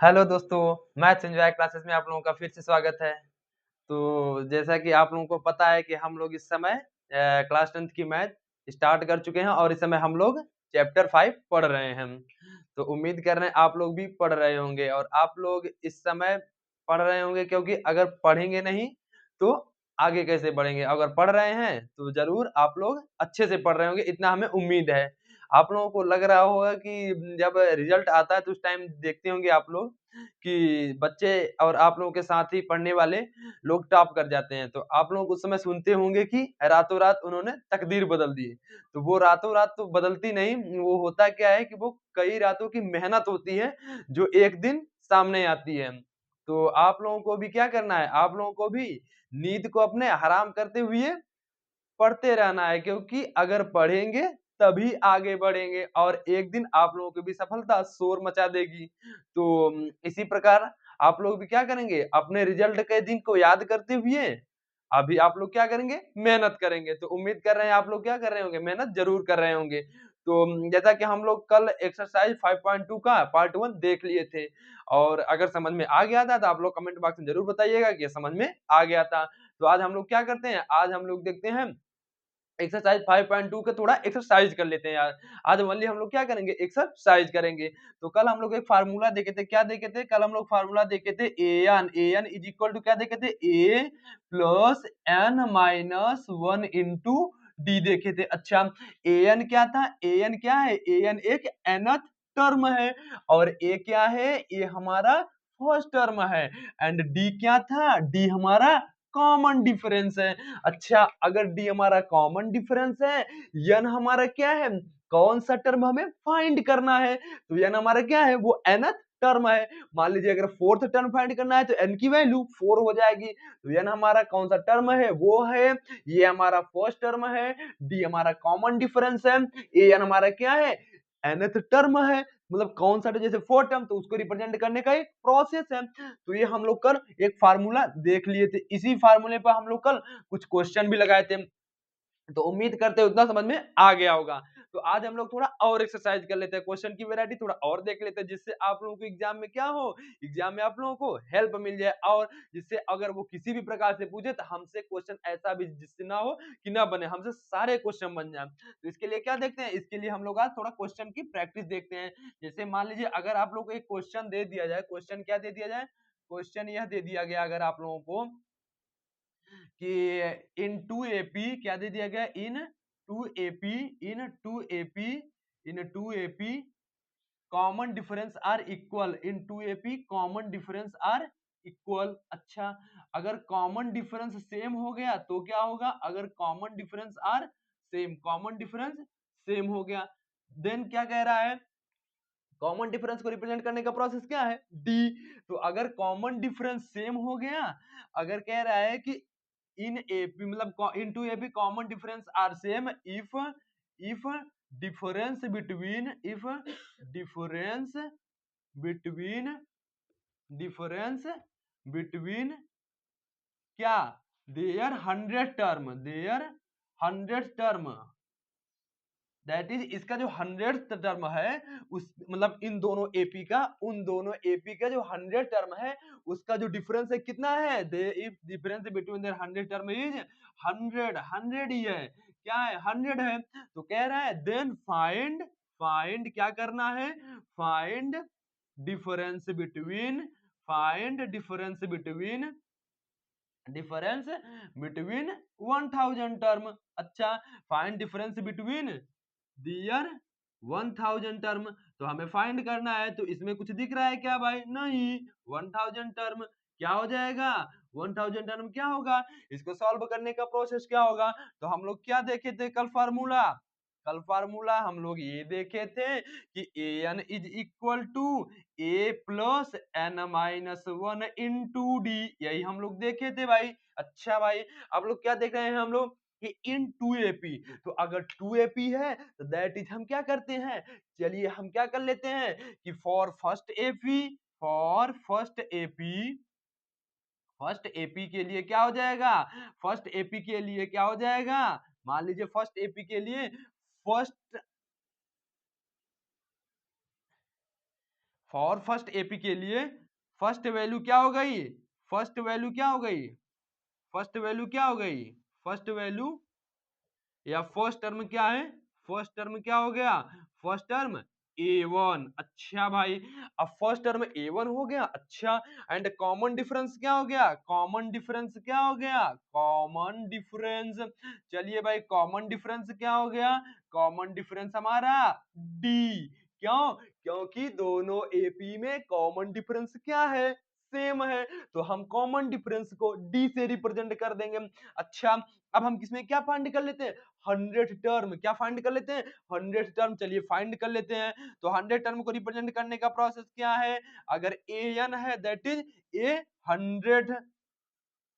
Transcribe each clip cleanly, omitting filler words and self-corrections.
Hello दोस्तों, maths enjoy classes में आप लोगों का फिर से स्वागत है। तो जैसा कि आप लोगों को पता है कि हम लोग इस समय क्लास 10th की मैथ स्टार्ट कर चुके हैं और इस समय हम लोग चैप्टर 5 पढ़ रहे हैं। तो उम्मीद कर रहे हैं आप लोग भी पढ़ रहे होंगे और आप लोग इस समय पढ़ रहे होंगे क्योंकि अगर पढ़ेंगे नहीं तो आगे कैसे बढ़ेंगे? अगर पढ़ रहे हैं तो ज़रूर आप लोग अच्छे से पढ़ रहे होंगे, इतना हमें उम्मीद है। आप लोगों को लग रहा होगा कि जब रिजल्ट आता है तो उस टाइम देखते होंगे आप लोग कि बच्चे और आप लोगों के साथ ही पढ़ने वाले लोग टॉप कर जाते हैं। तो आप लोग उस समय सुनते होंगे कि रातों-रात उन्होंने तकदीर बदल दी। तो वो रातों-रात तो बदलती नहीं, वो होता क्या है कि वो कई रातों की मेहनत होती है, जो एक दिन सामने आती है। तो आप लोगों को भी क्या करना है, आप लोगों को भी नींद को अपने हराम करते हुए पढ़ते रहना है क्योंकि अगर पढ़ेंगे तभी आगे बढ़ेंगे और एक दिन आप लोगों की भी सफलता शोर मचा देगी। तो इसी प्रकार आप लोग भी क्या करेंगे अपने रिजल्ट के दिन को याद करते हुए अभी आप लोग क्या करेंगे मेहनत करेंगे। तो उम्मीद कर रहे हैं आप लोग क्या कर रहे होंगे मेहनत जरूर कर रहे होंगे। तो जैसा कि हम लोग कल एक्सरसाइज 5.2 का पार्ट 1 देख लिए थे और अगर समझ में आ गया था तो आप लोग कमेंट बॉक्स में जरूर बताइएगा कि समझ में आ गया था। तो आज हम लोग क्या करते हैं, आज हम लोग देखते हैं एक्सरसाइज 5.2 का थोड़ा एक्सरसाइज कर लेते हैं यार। आज ओनली हम लोग क्या करेंगे एक्सरसाइज करेंगे। तो कल हम लोग एक फार्मूला देखे थे, क्या देखे थे? कल हम लोग फार्मूला देखे थे एन इज इक्वल टू क्या देखे थे? A plus N minus 1 into D देखे थे। अच्छा, एन क्या था? एन क्या है? एन एक nth टर्म है और ए क्या है? ए हमारा फर्स्ट टर्म है एंड डी क्या था? डी हमारा कॉमन डिफरेंस है। अच्छा, अगर डी हमारा कॉमन डिफरेंस है, एन हमारा क्या है? कौन सा टर्म हमें फाइंड करना है? तो एन हमारा क्या है? वो nth टर्म है। मान लीजिए अगर फोर्थ टर्म फाइंड करना है तो एन की वैल्यू 4 हो जाएगी। तो एन हमारा कौन सा टर्म है? वो है ये हमारा फर्स्ट टर्म है, डी हमारा कॉमन डिफरेंस है, ए एन हमारा क्या है? nth टर्म है। मतलब कौन सा जैसे फोर्थ टर्म तो उसको रिप्रेजेंट करने का एक प्रोसेस है। तो ये हम लोग कल एक फार्मूला देख लिए थे, इसी फार्मूले पर हम लोग कल कुछ क्वेश्चन भी लगाए थे। तो उम्मीद करते हैं उतना समझ में आ गया होगा। तो आज हम लोग थोड़ा और एक्सरसाइज कर लेते हैं, क्वेश्चन की वैरायटी थोड़ा और देख लेते हैं जिससे आप लोगों को एग्जाम में क्या हो, एग्जाम में आप लोगों को हेल्प मिल जाए और जिससे अगर वो किसी भी प्रकार से पूछे तो हमसे क्वेश्चन ऐसा भी जिससे ना हो कि ना बने, हमसे सारे क्वेश्चन बन जाए। तो इसके लिए क्या देखते हैं, इसके लिए हम लोग आज थोड़ा क्वेश्चन की प्रैक्टिस देखते हैं। जैसे मान लीजिए अगर आप लोग को एक क्वेश्चन दे दिया जाए, क्वेश्चन क्या दे दिया जाए? क्वेश्चन यह दे दिया गया अगर आप लोगों को कि इन 2AP क्या दे दिया गया? In 2AP common difference are equal, in 2AP common difference are equal. अच्छा, अगर कॉमन डिफरेंस सेम हो गया तो क्या होगा? अगर common difference are same, common difference same हो गया, देन क्या कह रहा है? कॉमन डिफरेंस को रिप्रेजेंट करने का प्रोसेस क्या है? डी। तो अगर कॉमन डिफरेंस सेम हो गया, अगर कह रहा है कि इन एपी मतलब in two AP common difference are same if difference between if difference between difference between क्या? देयर 100 टर्म दैट इज इसका जो 100th टर्म है उस मतलब इन दोनों एपी का, उन दोनों एपी का जो 100 टर्म है उसका जो डिफरेंस है कितना है? They if difference between their 100 term is 100 ही है, क्या है? 100 है। तो कह रहा है देन फाइंड, फाइंड क्या करना है? Find difference between, find difference between 1000 term. अच्छा, find difference between their 1000 term, तो हमें फाइंड करना है। तो इसमें कुछ दिख रहा है क्या भाई? नहीं। 1000 टर्म क्या हो जाएगा? 1000 टर्म क्या होगा? इसको सॉल्व करने का प्रोसेस क्या होगा? तो हम लोग क्या देखे थे कल फार्मूला? कल फार्मूला हम लोग ये देखे थे कि A N is equal to A plus N minus 1 into D, यही हम लोग देखे थे भाई। अच्छा भाई, अब लोग क्या देख रहे हैं हम लोग कि इन 2AP, तो अगर 2AP है तो दैट इज हम क्या करते हैं? चलिए हम क्या कर लेते हैं कि फर्स्ट एपी के लिए क्या हो जाएगा? फर्स्ट एपी के लिए क्या हो जाएगा? मान लीजिए फर्स्ट एपी के लिए फर्स्ट फॉर फर्स्ट एपी के लिए फर्स्ट वैल्यू क्या हो गई, फर्स्ट वैल्यू क्या हो गई, फर्स्ट वैल्यू क्या हो गई, फर्स्ट वैल्यू या फर्स्ट टर्म क्या है, फर्स्ट टर्म क्या हो गया, फर्स्ट टर्म A1। अच्छा भाई, अब फर्स्ट टर्म A1 हो गया। अच्छा, एंड कॉमन डिफरेंस क्या हो गया, कॉमन डिफरेंस क्या हो गया, कॉमन डिफरेंस, चलिए भाई कॉमन डिफरेंस क्या हो गया, कॉमन डिफरेंस हमारा D। क्यों, क्योंकि दोनों एपी में कॉमन डिफरेंस क्या है, सेम है, तो हम कॉमन डिफरेंस को D से रिप्रेजेंट कर देंगे। अच्छा, अब हम किसमें क्या फाइंड कर लेते हैं, 100 टर्म, क्या फाइंड कर लेते हैं, 100 टर्म, चलिए फाइंड कर लेते हैं। तो 100 टर्म को रिप्रेजेंट करने का प्रोसेस क्या है, अगर an है दैट इज ए 100,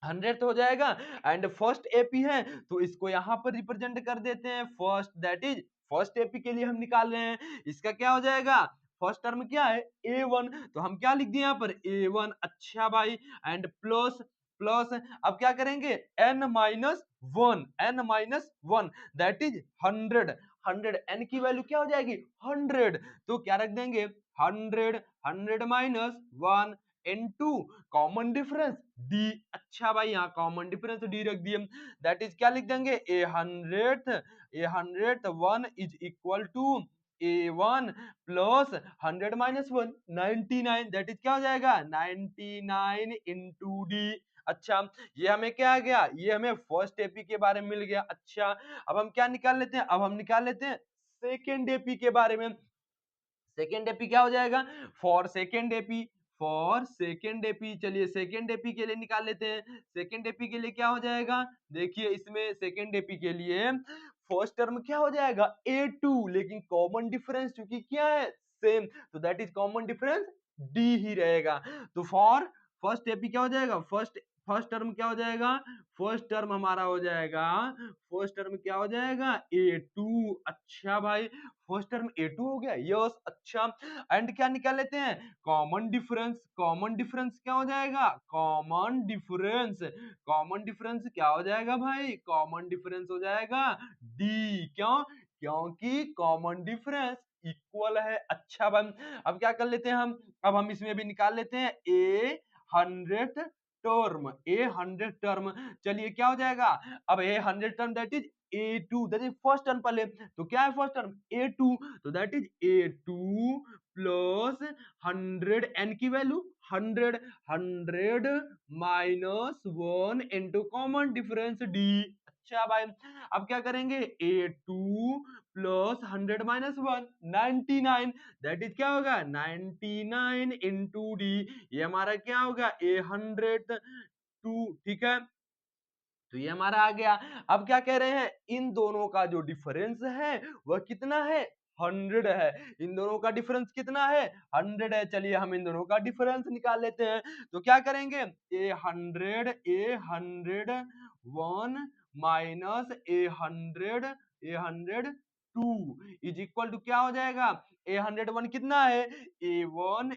100 हो जाएगा, एंड फर्स्ट एपी है तो इसको यहाँ पर रिप्रेजेंट कर देते हैं first, that is first AP के लिए हम निकाल रहे हैं, इसका क्या हो जाएगा, फर्स्ट टर्म क्या है A1, तो हम क्या लिख दिए यहाँ पर A1। अच्छा भाई, एंड प्लस प्लस, अब क्या करेंगे n minus one, n minus one that is 100, 100 n की वैल्यू क्या हो जाएगी 100, तो क्या रख देंगे 100, 100 minus one into common difference D। अच्छा भाई, यहाँ कॉमन डिफरेंस D रख दिए, दैट इज क्या लिख देंगे A100 one is equal to A1 plus 100 minus one 99, that is क्या हो जाएगा 99 इंटू D। अच्छा, ये हमें क्या आ गया, ये हमें फर्स्ट एपी के बारे में मिल गया। अच्छा, अब हम क्या निकाल लेते हैं, अब हम निकाल लेते हैं सेकेंड एपी के बारे में। सेकेंड एपी क्या हो जाएगा, for second AP, for second AP, चलिए सेकेंड एपी के लिए निकाल लेते हैं। सेकेंड एपी के लिए क्या हो जाएगा, देखिए इसमें सेकेंड एपी के लिए फर्स्ट टर्म क्या हो जाएगा A2, लेकिन कॉमन डिफरेंस चूंकि क्या है सेम, तो that is common difference D ही रहेगा। तो फॉर फर्स्ट एपी क्या हो जाएगा, फर्स्ट फर्स्ट टर्म क्या हो जाएगा, फर्स्ट टर्म हमारा हो जाएगा, फर्स्ट टर्म क्या हो जाएगा A2। अच्छा भाई, फर्स्ट टर्म A2 हो गया, यस। अच्छा, एंड क्या निकाल लेते हैं कॉमन डिफरेंस, कॉमन डिफरेंस क्या हो जाएगा, कॉमन डिफरेंस, कॉमन डिफरेंस क्या हो जाएगा भाई, कॉमन डिफरेंस हो जाएगा D। क्यों, क्योंकि कॉमन डिफरेंस इक्वल है। अच्छा भाई, अब क्या कर लेते हैं हम, अब हम इसमें भी निकाल लेते हैं A100 टर्म, A100 टर्म, चलिए क्या हो जाएगा, अब A100 term that is A2, that is first term पहले, तो क्या है फर्स्ट टर्म A2, तो that is A2 plus 100 n की value 100, 100 minus one into common difference D। अच्छा भाई, अब क्या करेंगे A2 plus 100 minus one 99, that is क्या होगा 99 इंटू D, ये हमारा क्या होगा A100 टू, ठीक है, तो ये हमारा आ गया। अब क्या कह रहे हैं, इन दोनों का जो डिफरेंस है वह कितना है 100 है, इन दोनों का डिफरेंस कितना है 100 है। चलिए हम इन दोनों का डिफरेंस निकाल लेते हैं, तो क्या करेंगे A100 one minus A100 two is equal to क्या हो जाएगा, A101 कितना है A1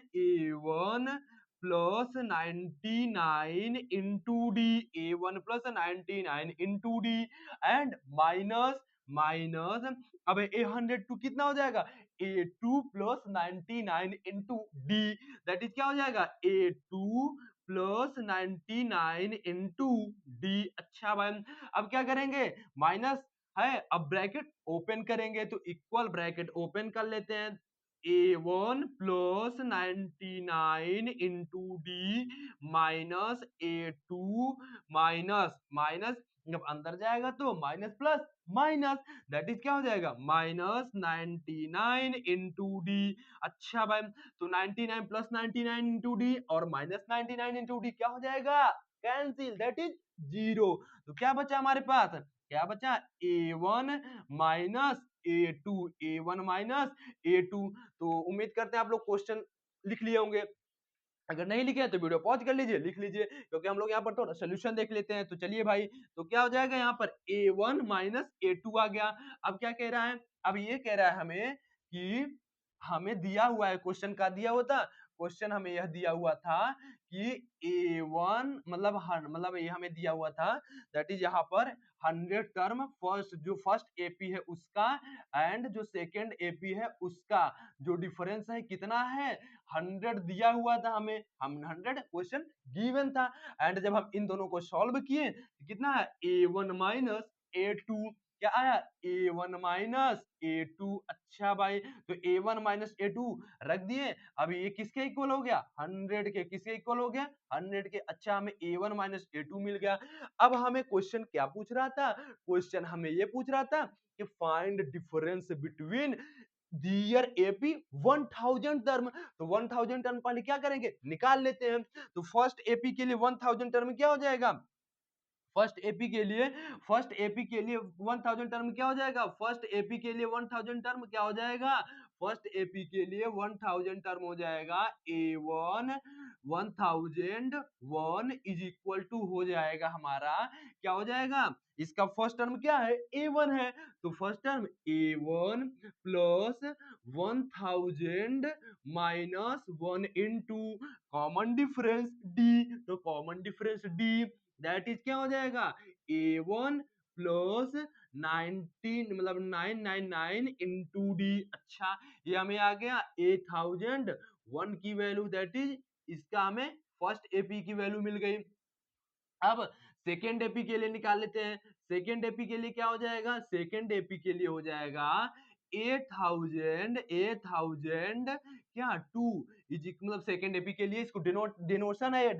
plus 99 into d, A1 plus 99 into d, and minus minus, अब A102 कितना हो जाएगा A2 plus 99 into d, that is क्या हो जाएगा A2 प्लस 99 इंटू डी। अच्छा भाई, अब क्या करेंगे माइनस है, अब ब्रैकेट ओपन करेंगे, तो इक्वल ब्रैकेट ओपन कर लेते हैं, A1 plus 99 into D minus A2 minus minus, जब अंदर जाएगा तो minus plus minus, that is क्या हो जाएगा माइनस 99 इंटू डी। अच्छा भाई, तो 99 प्लस 99 इंटू डी और माइनस 99 इंटू डी क्या हो जाएगा कैंसिल, दैट इज जीरो। तो क्या बचा हमारे पास, क्या बचा A1 minus A2, A1 minus A2। तो उम्मीद करते हैं आप लोग क्वेश्चन लिख लिए होंगे, अगर नहीं लिखे हैं तो वीडियो पॉज कर लीजिए, लिख लीजिए, क्योंकि हम लोग यहाँ पर थोड़ा सोल्यूशन देख लेते हैं। तो चलिए भाई, तो क्या हो जाएगा यहाँ पर A1 माइनस A2 आ गया। अब क्या कह रहा है, अब ये कह रहा है हमें कि हमें दिया हुआ है, क्वेश्चन का दिया हुआ था, क्वेश्चन हमें यह दिया हुआ था कि A1 मतलब ये हमें दिया हुआ था, दैट इज यहाँ पर 100 टर्म जो फर्स्ट एपी है उसका एंड जो सेकंड एपी है उसका जो डिफरेंस है कितना है 100 दिया हुआ था हमें, हम 100 क्वेश्चन गिवन था एंड जब हम इन दोनों को सॉल्व किए तो कितना है A1 माइनस A2 क्या आया A1 माइनस A2। अच्छा भाई, तो A1 माइनस A2 रख दिए। अब ये किसके इक्वल हो गया 100 के, किसके इक्वल हो गया 100 के। अच्छा, हमें A1 माइनस A2 मिल गया। अब हमें क्वेश्चन क्या पूछ रहा था, क्वेश्चन हमें ये पूछ रहा था कि find difference between their AP 1000 term. तो 1000 टर्म पहले क्या करेंगे निकाल लेते हैं। तो फर्स्ट एपी के लिए 1000 टर्म क्या हो जाएगा, फर्स्ट एपी के लिए 1000 टर्म क्या हो जाएगा, फर्स्ट एपी के लिए 1000 टर्म क्या हो जाएगा, फर्स्ट एपी के लिए 1000 टर्म हो जाएगा A1 1001 इज इक्वल टू हो जाएगा हमारा, क्या हो जाएगा, इसका फर्स्ट टर्म क्या है A1 है, तो first term A1 plus 1000 minus 1 into common difference D, तो common difference D that is क्या हो जाएगा A1 प्लस 19 मतलब 999 इंटू डी। अच्छा, ये हमें आ गया 8001 की वैल्यू, दैट इज इसका हमें फर्स्ट एपी की वैल्यू मिल गई। अब सेकेंड एपी के लिए निकाल लेते हैं। सेकेंड एपी के लिए क्या हो जाएगा, सेकेंड एपी के लिए हो जाएगा 8000 क्या 2 इज मतलब सेकेंड एपी के लिए इसको डिनोटेशन है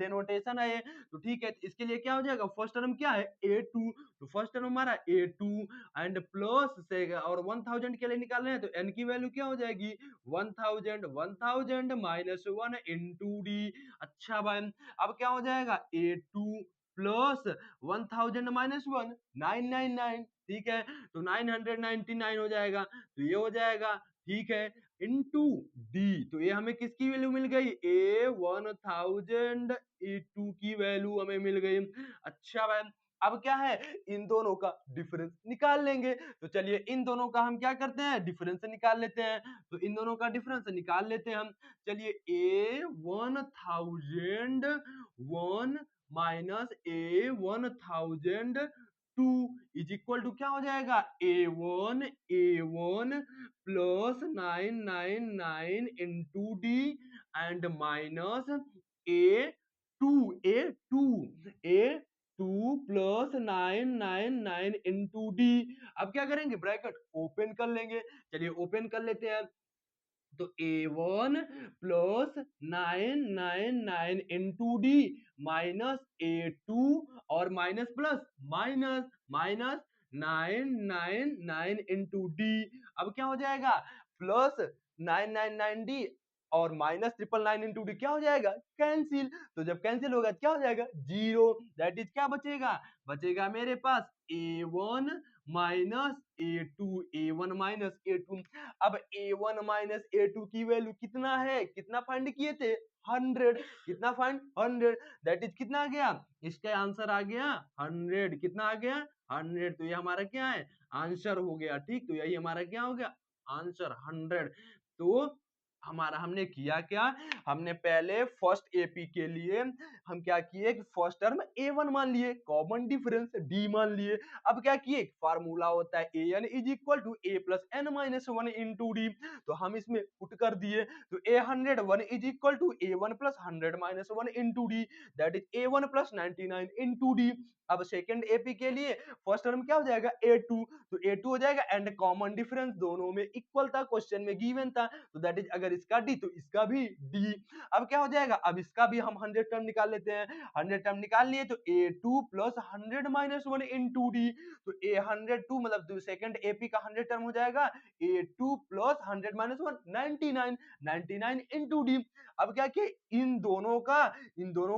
तो ठीक है, इसके लिए क्या हो जाएगा, फर्स्ट टर्म क्या है A2, तो फर्स्ट टर्म हमारा A2 एंड प्लस से और 1000 के लिए निकाल रहे हैं तो n की वैल्यू क्या हो जाएगी 1000 माइनस 1 इंटू डी। अच्छा भाई, अब क्या हो जाएगा A2 प्लस 1000 माइनस 1 999, ठीक है, तो 999 हो जाएगा, तो ये हो जाएगा, ठीक है, इनटू डी। तो ये हमें किसकी वैल्यू मिल गई A1000 A2 की वैल्यू हमें मिल गई। अच्छा भाई, अब क्या है इन दोनों का डिफरेंस निकाल लेंगे। तो चलिए इन दोनों का हम क्या करते हैं डिफरेंस निकाल लेते हैं। तो इन दोनों का डिफरेंस निकाल लेते हैं हम। चलिए A1001 minus A1002 is equal to क्या हो जाएगा A1 plus 999 into d and minus A2 plus 999 into d. अब क्या करेंगे ब्रैकेट ओपन कर लेंगे। चलिए ओपन कर लेते हैं। तो A1 plus 999 into D minus A2 और minus plus minus 999 into d. अब क्या हो जाएगा प्लस 999 डी और माइनस 999 इंटू डी क्या हो जाएगा कैंसिल। तो जब कैंसिल होगा क्या हो जाएगा जीरो, दैट इज क्या बचेगा मेरे पास A1 minus A1 minus A2। अब A1 माइनस A2 की वैल्यू कितना है, कितना फाइंड किए थे 100, कितना फाइंड 100, दैट इज कितना आ गया, इसका आंसर आ गया 100, कितना आ गया 100। तो ये हमारा क्या है आंसर हो गया, ठीक, तो यही हमारा क्या हो गया आंसर 100। तो हमारा हमने किया क्या, हमने पहले फर्स्ट एपी के लिए हम क्या किए कि फर्स्ट टर्म A1 मान लिए, कॉमन डिफरेंस D मान लिए। अब क्या किए फार्मूला होता है AN is equal to A plus N minus 1 into D, तो हम इसमें पुट कर दिए। तो A101 is equal to A1 plus 100 minus 1 into d, that is A1 plus 99 into d. अब सेकेंड एपी के लिए फर्स्ट टर्म क्या हो जाएगा A2, तो A2 हो जाएगा एंड कॉमन डिफरेंस दोनों में इक्वल था, क्वेश्चन में गिवन था, तो दैट इज अगर इसका D तो इसका भी D। अब क्या हो जाएगा, अब इसका भी हम 100 टर्म निकाल लेते हैं। 100 टर्म निकाल लिए तो A2 plus 100 minus 1 into D, तो A102 मतलब सेकंड एपी का 100 टर्म हो जाएगा A2 plus 100 minus 1 99 into d. अब क्या किए इन दोनों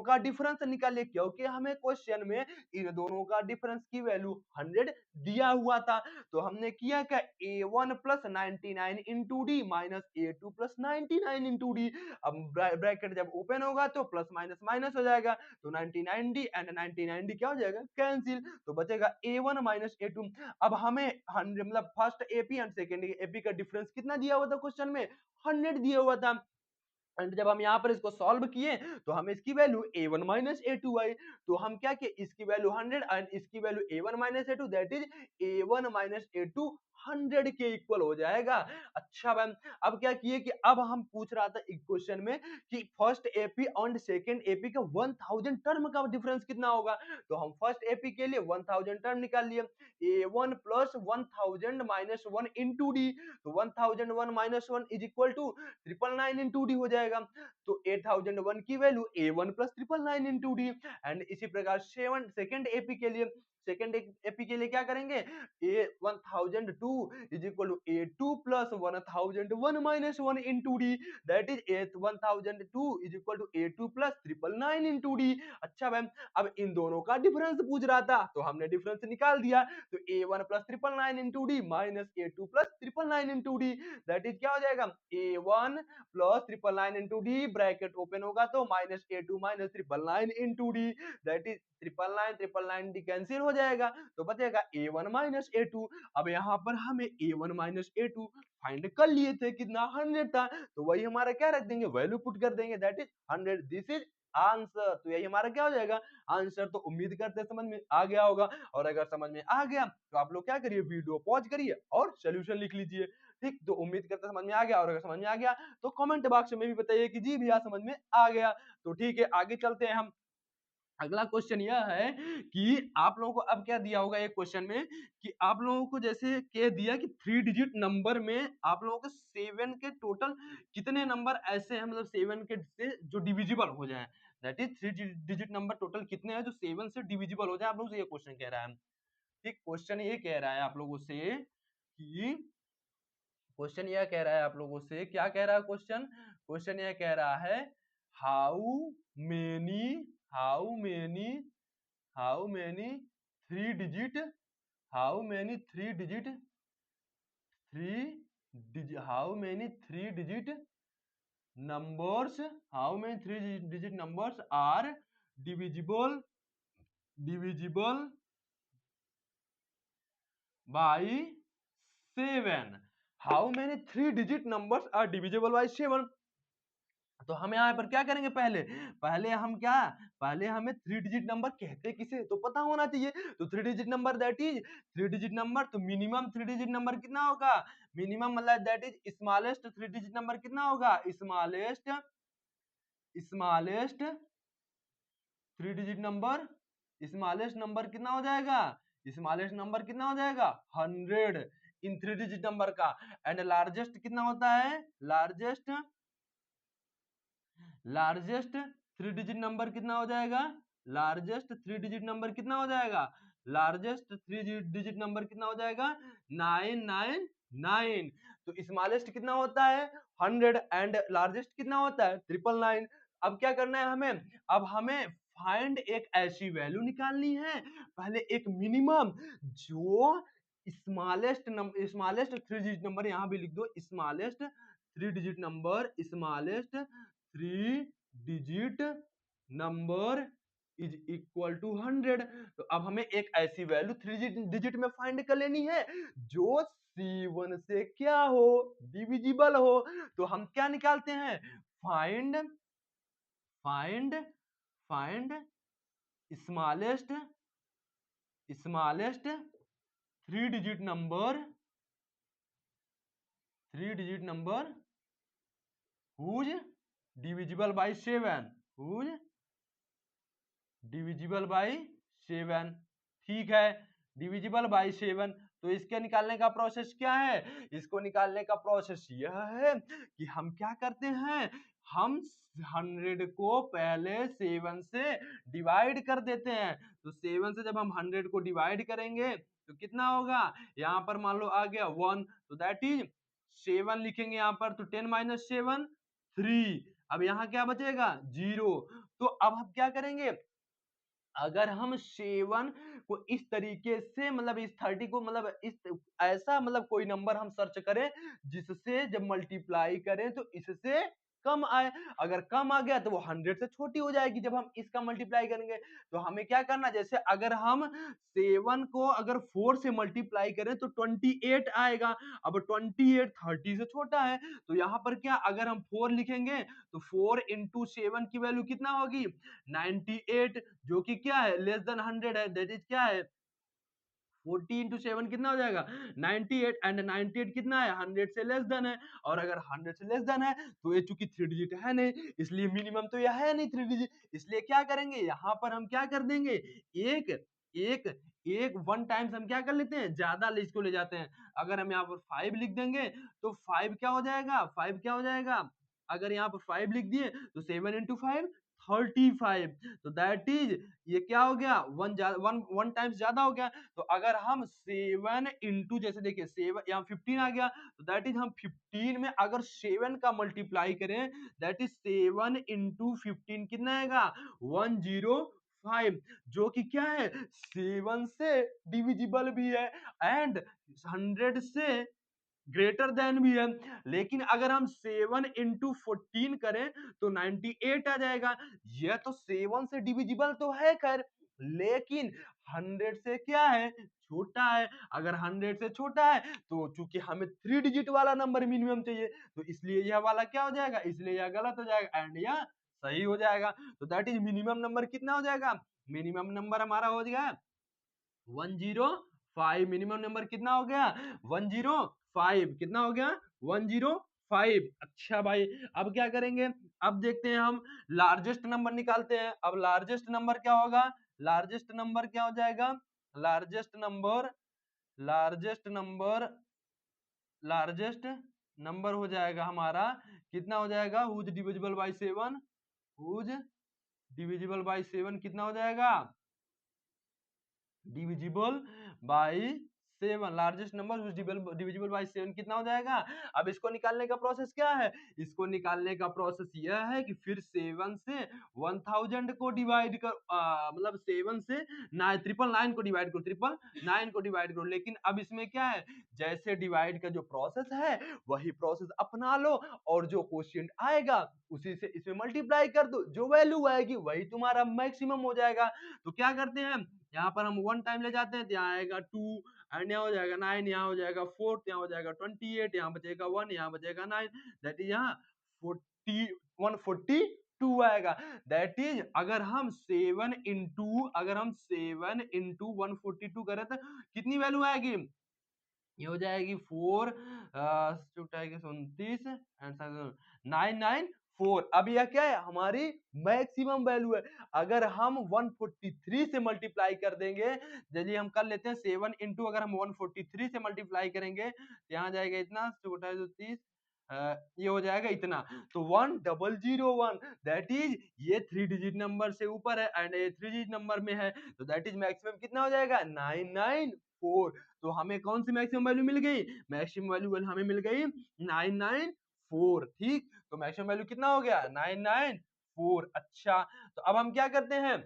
का डिफरेंस निकालिए, क्योंकि हमें क्वेश्चन में इन दोनों का डिफरेंस की वैल्यू 100 दिया हुआ था। तो हमने किया क्या A1 plus 99 into D minus A2 plus 99 into d. अब ब्रैकेट जब ओपन होगा तो प्लस माइनस माइनस हो जाएगा, तो 99D एंड 99D क्या हो जाएगा कैंसिल, तो बचेगा A1 माइनस A2। अब हमें 100 मतलब first AP and second AP का डिफरेंस कितना दिया हुआ था क्वेश्चन में 100 दिया हुआ था। एंड जब हम यहाँ पर इसको सॉल्व किए तो हमें इसकी वैल्यू a1 माइनस a2 आई। तो हम क्या किए, इसकी वैल्यू 100 एंड इसकी value a1 minus a2 that is a1 minus a2 100 के इक्वल हो जाएगा। अच्छा मैम, अब क्या किए कि अब हम पूछ रहा था एक क्वेश्चन में कि फर्स्ट एपी और सेकंड एपी का 1000 टर्म का डिफरेंस कितना होगा। तो हम फर्स्ट एपी के लिए 1000 टर्म निकाल लिए, a1 plus 1000 minus 1 into D. तो 1001 minus 1 is equal to 999 into d हो जाएगा। तो 8001 की value a1 plus 999 into d. And इसी प्रकार सेकंड एपी के लिए, सेकंड एपी के लिए क्या करेंगे, a 1002 is equal to a2 plus 1001 minus 1 into d that is 1002 is equal to a2 plus 999 into D. अच्छा मैम, अब इन दोनों का डिफरेंस पूछ रहा था तो हमने डिफरेंस निकाल दिया। तो a1 plus 999 into D minus a2 plus 999 into d that is क्या हो जाएगा, a1 plus 999 into D bracket open होगा तो minus a2 minus 999 into d that is 999 D cancel हो जाएगा तो बचेगा a1 माइनस a2। अब यहाँ पर हमें a1 माइनस a2 फाइंड कर लिए थे, कितना 100 था, तो वही हमारा क्या रख देंगे, वैल्यू पुट कर देंगे that is 100। This is answer. तो यही हमारा क्या हो जाएगा, आंसर। तो उम्मीद करते हैं समझ में आ गया होगा, और अगर समझ में आ गया तो आप लोग क्या करिए, वीडियो पॉज करिए और सोल्यूशन लिख लीजिए। ठीक, तो उम्मीद करते हैं समझ में आ गया, और अगर समझ में आ गया तो कमेंट बॉक्स में भी बताइए कि जी भैया समझ में आ गया। तो ठीक है, आगे चलते हैं हम। अगला क्वेश्चन यह है कि आप लोगों को अब क्या दिया होगा एक क्वेश्चन में कि आप लोगों को जैसे कह दिया कि 3 डिजिट नंबर में आप लोगों को 7 के टोटल कितने नंबर ऐसे हैं, मतलब 7 के से जो डिविजिबल हो जाए, that is 3 digit number total कितने हैं जो 7 से डिविजिबल हो जाए, आप लोगों से ये क्वेश्चन कह रहा है। ठीक, क्वेश्चन ये कह रहा है आप लोगों से कि, क्वेश्चन यह कह रहा है आप लोगों से, क्या कह रहा है क्वेश्चन, क्वेश्चन यह कह रहा है how many how many how many three digit how many three digit how many three digit numbers how many three digit numbers are divisible by 7। how many three digit numbers are divisible by 7। तो हम यहाँ पर क्या करेंगे, पहले पहले हम क्या, पहले हमें 3 डिजिट नंबर कहते किसे तो पता होना चाहिए। तो 3 digit number that is 3 digit number, तो मिनिमम 3 डिजिट नंबर कितना होगा, मिनिमम मतलब that is smallest 3 digit number कितना होगा, smallest smallest 3 digit number, smallest number कितना हो जाएगा, स्मॉलेस्ट नंबर कितना हो जाएगा 100 इन 3 डिजिट नंबर का। एंड लार्जेस्ट कितना होता है, लार्जेस्ट 3 डिजिट नंबर कितना हो जाएगा, लार्जेस्ट 3 डिजिट नंबर कितना हो जाएगा, लार्जेस्ट 3 डिजिट नंबर कितना हो जाएगा 999। तो स्मॉलेस्ट कितना होता है 100 एंड लार्जेस्ट कितना होता है 999। अब क्या करना है हमें, अब हमें फाइंड एक ऐसी वैल्यू निकालनी है, पहले एक मिनिमम जो smallest number, smallest 3 digit number यहाँ भी लिख दो, smallest 3 digit number, smallest 3 digit number is equal to 100। तो अब हमें एक ऐसी वैल्यू 3 डिजिट में फाइंड कर लेनी है जो C1 से क्या हो, डिविजिबल हो। तो हम क्या निकालते हैं, find find find smallest smallest 3 digit number, 3 digit number whose divisible by 7, whose divisible by 7। ठीक है, डिविजिबल बाई 7। तो इसके निकालने का प्रोसेस क्या है, इसको निकालने का प्रोसेस यह है कि हम क्या करते हैं, हम 100 को पहले 7 से डिवाइड कर देते हैं। तो 7 से जब हम 100 को डिवाइड करेंगे तो कितना होगा, यहाँ पर मान लो आ गया 1, तो दैट इज 7 लिखेंगे यहाँ पर, तो 10 माइनस 7 3। अब यहाँ क्या बचेगा 0। तो अब हम क्या करेंगे, अगर हम 7 को इस तरीके से मतलब इस 30 को मतलब इस ऐसा मतलब कोई नंबर हम सर्च करें जिससे जब मल्टीप्लाई करें तो इससे कम आए। अगर कम आ गया तो वो 100 से छोटी हो जाएगी जब हम इसका मल्टीप्लाई करेंगे। तो हमें क्या करना, जैसे अगर हम 7 को अगर 4 से मल्टीप्लाई करें तो 28 आएगा। अब 28 30 से छोटा है, तो यहाँ पर क्या, अगर हम 4 लिखेंगे तो 4 इंटू 7 की वैल्यू कितना होगी, 98, जो कि क्या है, लेस देन 100 है। दैट इज क्या है, 40 इंटू 7 कितना हो जाएगा, 98, एंड 98 कितना है, 100 से लेस देन है। और अगर 100 से लेस देन है तो ये चूंकि 3 डिजिट है नहीं, इसलिए मिनिमम तो यह है नहीं 3 डिजिट, इसलिए क्या करेंगे, यहाँ पर हम क्या कर देंगे, एक एक एक वन टाइम्स हम क्या कर लेते हैं, ज्यादा इसको ले जाते हैं। अगर हम यहाँ पर 5 लिख देंगे तो 5 क्या हो जाएगा, 5 क्या हो जाएगा, अगर यहाँ पर 5 लिख दिए तो 7 इंटू 5 35, तो दैट इज, ये क्या हो गया, वन टाइम्स ज्यादा हो गया। तो अगर हम 7 इंटू, जैसे देखिए 7 यहाँ 15 आ गया, तो दैट इज हम 15 में अगर 7 का मल्टीप्लाई करें, दैट इज 7 इंटू 15 कितना आएगा, 105, जो कि क्या है, 7 से डिविजिबल भी है एंड 100 से ग्रेटर देन भी है। लेकिन अगर हम 7 इंटू 14 करें तो 98 आ जाएगा। यह तो 7 से डिविजिबल तो है खैर, लेकिन 100 से क्या है, छोटा है। अगर 100 से छोटा है तो चूंकि हमें 3 डिजिट वाला नंबर मिनिमम चाहिए, तो इसलिए यह वाला क्या हो जाएगा, इसलिए यह गलत हो जाएगा एंड यह सही हो जाएगा। तो दैट इज मिनिमम नंबर कितना हो जाएगा, मिनिमम नंबर हमारा हो गया 105। मिनिमम नंबर कितना हो गया, 105, कितना हो गया, 105। अच्छा भाई, अब क्या करेंगे, अब देखते हैं हम लार्जेस्ट नंबर निकालते हैं। अब लार्जेस्ट नंबर क्या होगा, लार्जेस्ट नंबर क्या हो जाएगा, largest number largest number largest number हो जाएगा हमारा, कितना हो जाएगा, whose divisible by 7, whose divisible by 7 कितना हो जाएगा, divisible by 7, largest number divisible by 7 कितना हो जाएगा। अब इसको निकालने का प्रोसेस क्या है, इसको निकालने का प्रोसेस यह है कि फिर 7 से 1000 को डिवाइड कर, मतलब 7 से 999 को डिवाइड करो, 999 को डिवाइड करो। लेकिन अब इसमें क्या है, जैसे डिवाइड का जो प्रोसेस है वही प्रोसेस अपना लो, और जो क्वोशिएंट आएगा उसी से इसमें मल्टीप्लाई कर दो, जो वैल्यू आएगी वही तुम्हारा मैक्सिमम हो जाएगा। तो क्या करते हैं, यहाँ पर हम 1 टाइम ले जाते हैं तो यहाँ आएगा 2, एंड यहाँ हो जाएगा 9, यहाँ हो जाएगा 4, यहाँ हो जाएगा 28, यहाँ बचेगा 1, यहाँ बचेगा 9, दैट इज यहाँ 142 आएगा। दैट इज अगर हम 7 इंटू, अगर हम 7 इंटू 142 करें तो कितनी वैल्यू आएगी, ये हो जाएगी 4, 29 एंड 994। अब यह क्या है, हमारी मैक्सिमम वैल्यू है। अगर हम 143 से मल्टीप्लाई कर देंगे, चलिए हम कर लेते हैं 7 इंटू, अगर हम 143 से मल्टीप्लाई करेंगे तो यहाँ जाएगा इतना, 30, ये हो जाएगा इतना, तो 1001, दैट इज ये 3 डिजिट नंबर से ऊपर है एंड ये 3 डिजिट नंबर में है, तो दैट इज मैक्सिमम कितना हो जाएगा, 994। तो हमें कौन सी मैक्सिमम वैल्यू मिल गई, मैक्सिमम वैल्यू हमें मिल गई 994। ठीक, तो मैक्सिमम वैल्यू कितना हो गया, 994। अच्छा, तो अब हम क्या करते हैं,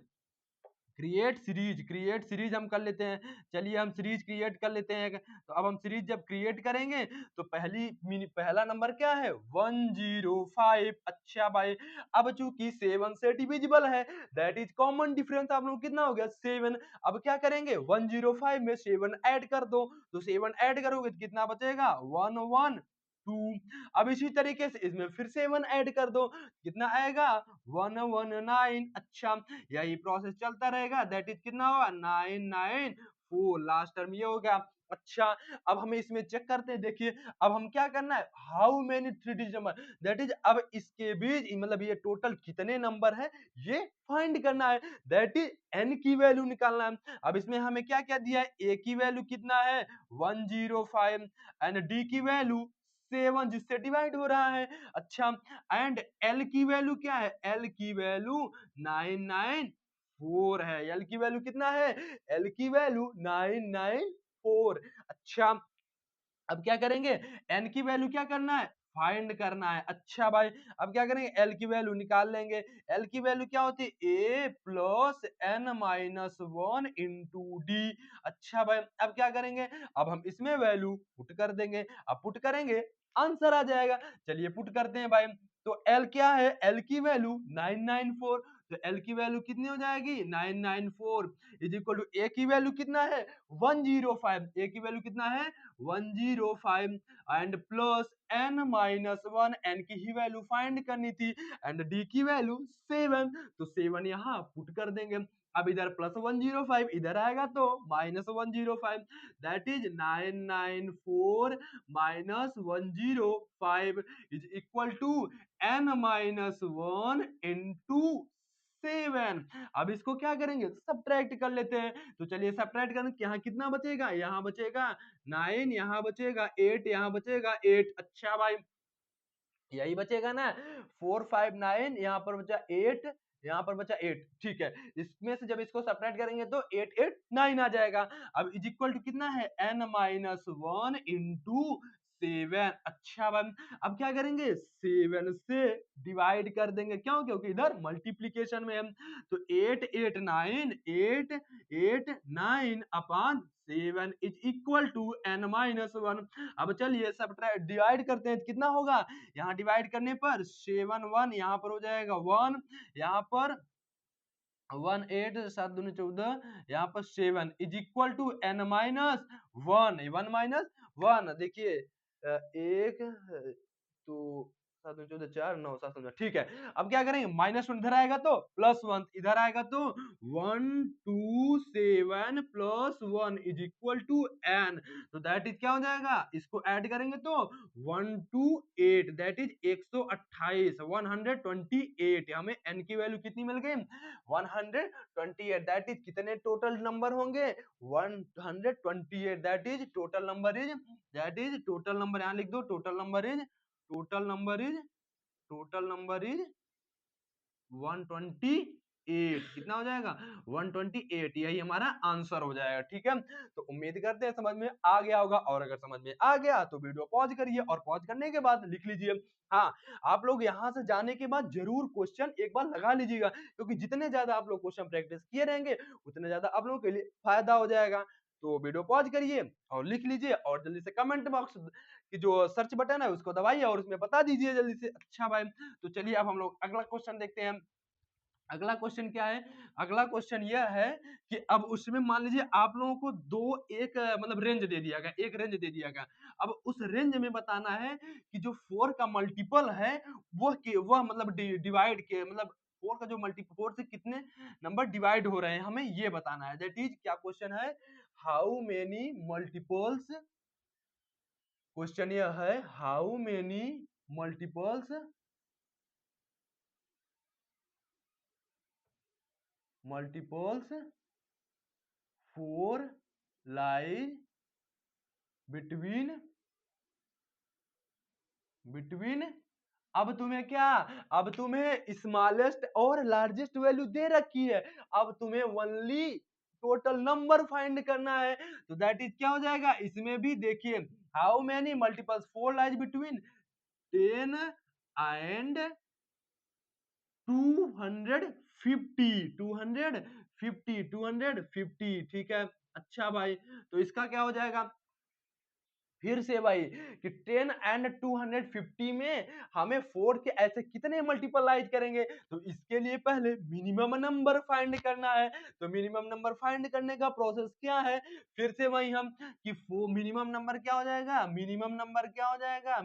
क्रिएट सीरीज हम कर लेते हैं। चलिए हम सीरीज क्रिएट कर लेते हैं। तो अब हम सीरीज जब क्रिएट करेंगे तो पहला नंबर क्या है, 105। अच्छा भाई, अब चूंकि 7 से डिविजिबल है, दैट इज कॉमन डिफरेंस आप लोग कितना हो गया, 7। अब क्या करेंगे, 105 में 7 ऐड कर दो, तो 7 ऐड करोगे तो कितना बचेगा, 112। अब इसी तरीके से इसमें फिर 7 ऐड कर दो, कितना आएगा, 119। अच्छा, यही प्रोसेस चलता रहेगा, दैट इज कितना होगा, 994, लास्ट टर्म ये हो गया। अच्छा, अब हमें इसमें चेक करते हैं, देखिए अब हम क्या करना है, how many 3 digit number, that is अब इसके बीच मतलब ये टोटल कितने नंबर है ये फाइंड करना है, दैट इज n की वैल्यू निकालना है। अब इसमें हमें क्या क्या दिया है, a की वैल्यू कितना है, 105, एंड d की वैल्यू 7 जिससे डिवाइड हो रहा है। अच्छा, एंड L की वैल्यू क्या है, L की वैल्यू 994 है। L की वैल्यू कितना है, L की वैल्यू 994। अच्छा, अब क्या करेंगे, N की वैल्यू क्या करना है, फाइंड करना है। अच्छा भाई, अब क्या करेंगे, L की वैल्यू निकाल लेंगे। L की वैल्यू क्या होती है, A plus n minus 1 into D. अच्छा भाई, अब क्या करेंगे, अब हम इसमें वैल्यू पुट कर देंगे। अब पुट करेंगे आंसर आ जाएगा। चलिए पुट करते हैं भाई, तो एल क्या है, एल की वैल्यू 994, तो एल की वैल्यू कितनी हो जाएगी 994 इज इक्वल टू ए की वैल्यू कितना है 105, ए की वैल्यू कितना है 105 and plus n minus 1, n की ही वैल्यू फाइंड करनी थी एंड d की वैल्यू 7, तो 7 यहाँ पुट कर देंगे। अब इधर प्लस 105 इधर आएगा तो minus 105, that is 994 minus 105 is equal to n minus 1 into 7। अब इसको क्या करेंगे, सब्ट्रैक्ट कर लेते हैं। तो चलिए सब्ट्रैक्ट करें, यहाँ कितना बचेगा, यहाँ बचेगा 9, यहाँ बचेगा 8, यहाँ बचेगा 8। अच्छा भाई यही बचेगा ना, 4 5 9, यहाँ पर बचा 8, यहाँ पर बचा 8, ठीक है। इसमें से जब इसको सब्ट्रैक्ट करेंगे तो 8 8 9 आ जाएगा। अब इज इक्वल टू कितना है n माइनस 1 इंटू 7। अच्छा बन, अब क्या करेंगे 7 से डिवाइड कर देंगे, क्यों, क्योंकि इधर मल्टीप्लीकेशन में हम, तो 8 8 9, 8 8 9 upon 7 is equal to n minus 1। अब चलिए सब डिवाइड करते हैं, कितना होगा, यहाँ डिवाइड करने पर 7 1, यहाँ पर हो जाएगा 1, यहाँ पर 1 8 7 दूनी 14, यहाँ पर 7 is equal to n minus 1, 1 minus 1, देखिए एक तो 7 दूनी 14 4 9 7 9, ठीक है। अब क्या करेंगे, माइनस 1 इधर आएगा तो प्लस 1, इधर आएगा तो 1 2 7 plus 1 is equal to n, तो दैट इज क्या हो जाएगा, इसको ऐड करेंगे तो 1 2 8 दैट इज 128, 128, हमें n की वैल्यू कितनी मिल गई 128, दैट इज कितने टोटल नंबर होंगे 128, that is total number is, that is total number, यहाँ लिख दो total number is, total number is, total number is 128, कितना हो जाएगा 128, यही हमारा आंसर हो जाएगा, ठीक है। तो उम्मीद करते हैं समझ में आ गया होगा, और अगर समझ में आ गया तो वीडियो पॉज करिए और पॉज करने के बाद लिख लीजिए। हाँ, आप लोग यहाँ से जाने के बाद जरूर क्वेश्चन एक बार लगा लीजिएगा, क्योंकि जितने ज्यादा आप लोग क्वेश्चन प्रैक्टिस किए रहेंगे उतने ज्यादा आप लोगों के लिए फायदा हो जाएगा। तो वीडियो पॉज करिए और लिख लीजिए, और जल्दी से कमेंट बॉक्स की जो सर्च बटन है उसको दबाइए और उसमें बता दीजिए जल्दी से। अच्छा भाई, तो चलिए अब हम लोग अगला क्वेश्चन देखते हैं। अगला क्वेश्चन क्या है, अगला क्वेश्चन यह है कि अब उसमें मान लीजिए आप लोगों को दो एक मतलब रेंज दे दिया गया, एक रेंज दे दिया गया। अब उस रेंज में बताना है कि जो 4 का मल्टीपल है वह मतलब डिवाइड के मतलब 4 का जो मल्टीपल 4 से कितने नंबर डिवाइड हो रहे हैं, हमें ये बताना है। दैट इज क्या क्वेश्चन है, हाउ मेनी मल्टीपल्स, क्वेश्चन यह है how many multiples multiples 4 lie between, अब तुम्हें क्या, अब तुम्हें स्मॉलेस्ट और लार्जेस्ट वैल्यू दे रखी है, अब तुम्हें ओनली टोटल नंबर फाइंड करना है। तो दैट इज क्या हो जाएगा, इसमें भी देखिए how many multiples 4 lies between 10 and 250, ठीक है। अच्छा भाई, तो इसका क्या हो जाएगा, फिर से भाई कि 10 एंड 250 में हमें 4 के ऐसे कितने मल्टीपलाइज करेंगे, तो इसके लिए पहले मिनिमम नंबर फाइंड करना है। तो मिनिमम नंबर फाइंड करने का प्रोसेस क्या है, फिर से वही हम कि मिनिमम नंबर क्या हो जाएगा, मिनिमम नंबर क्या हो जाएगा,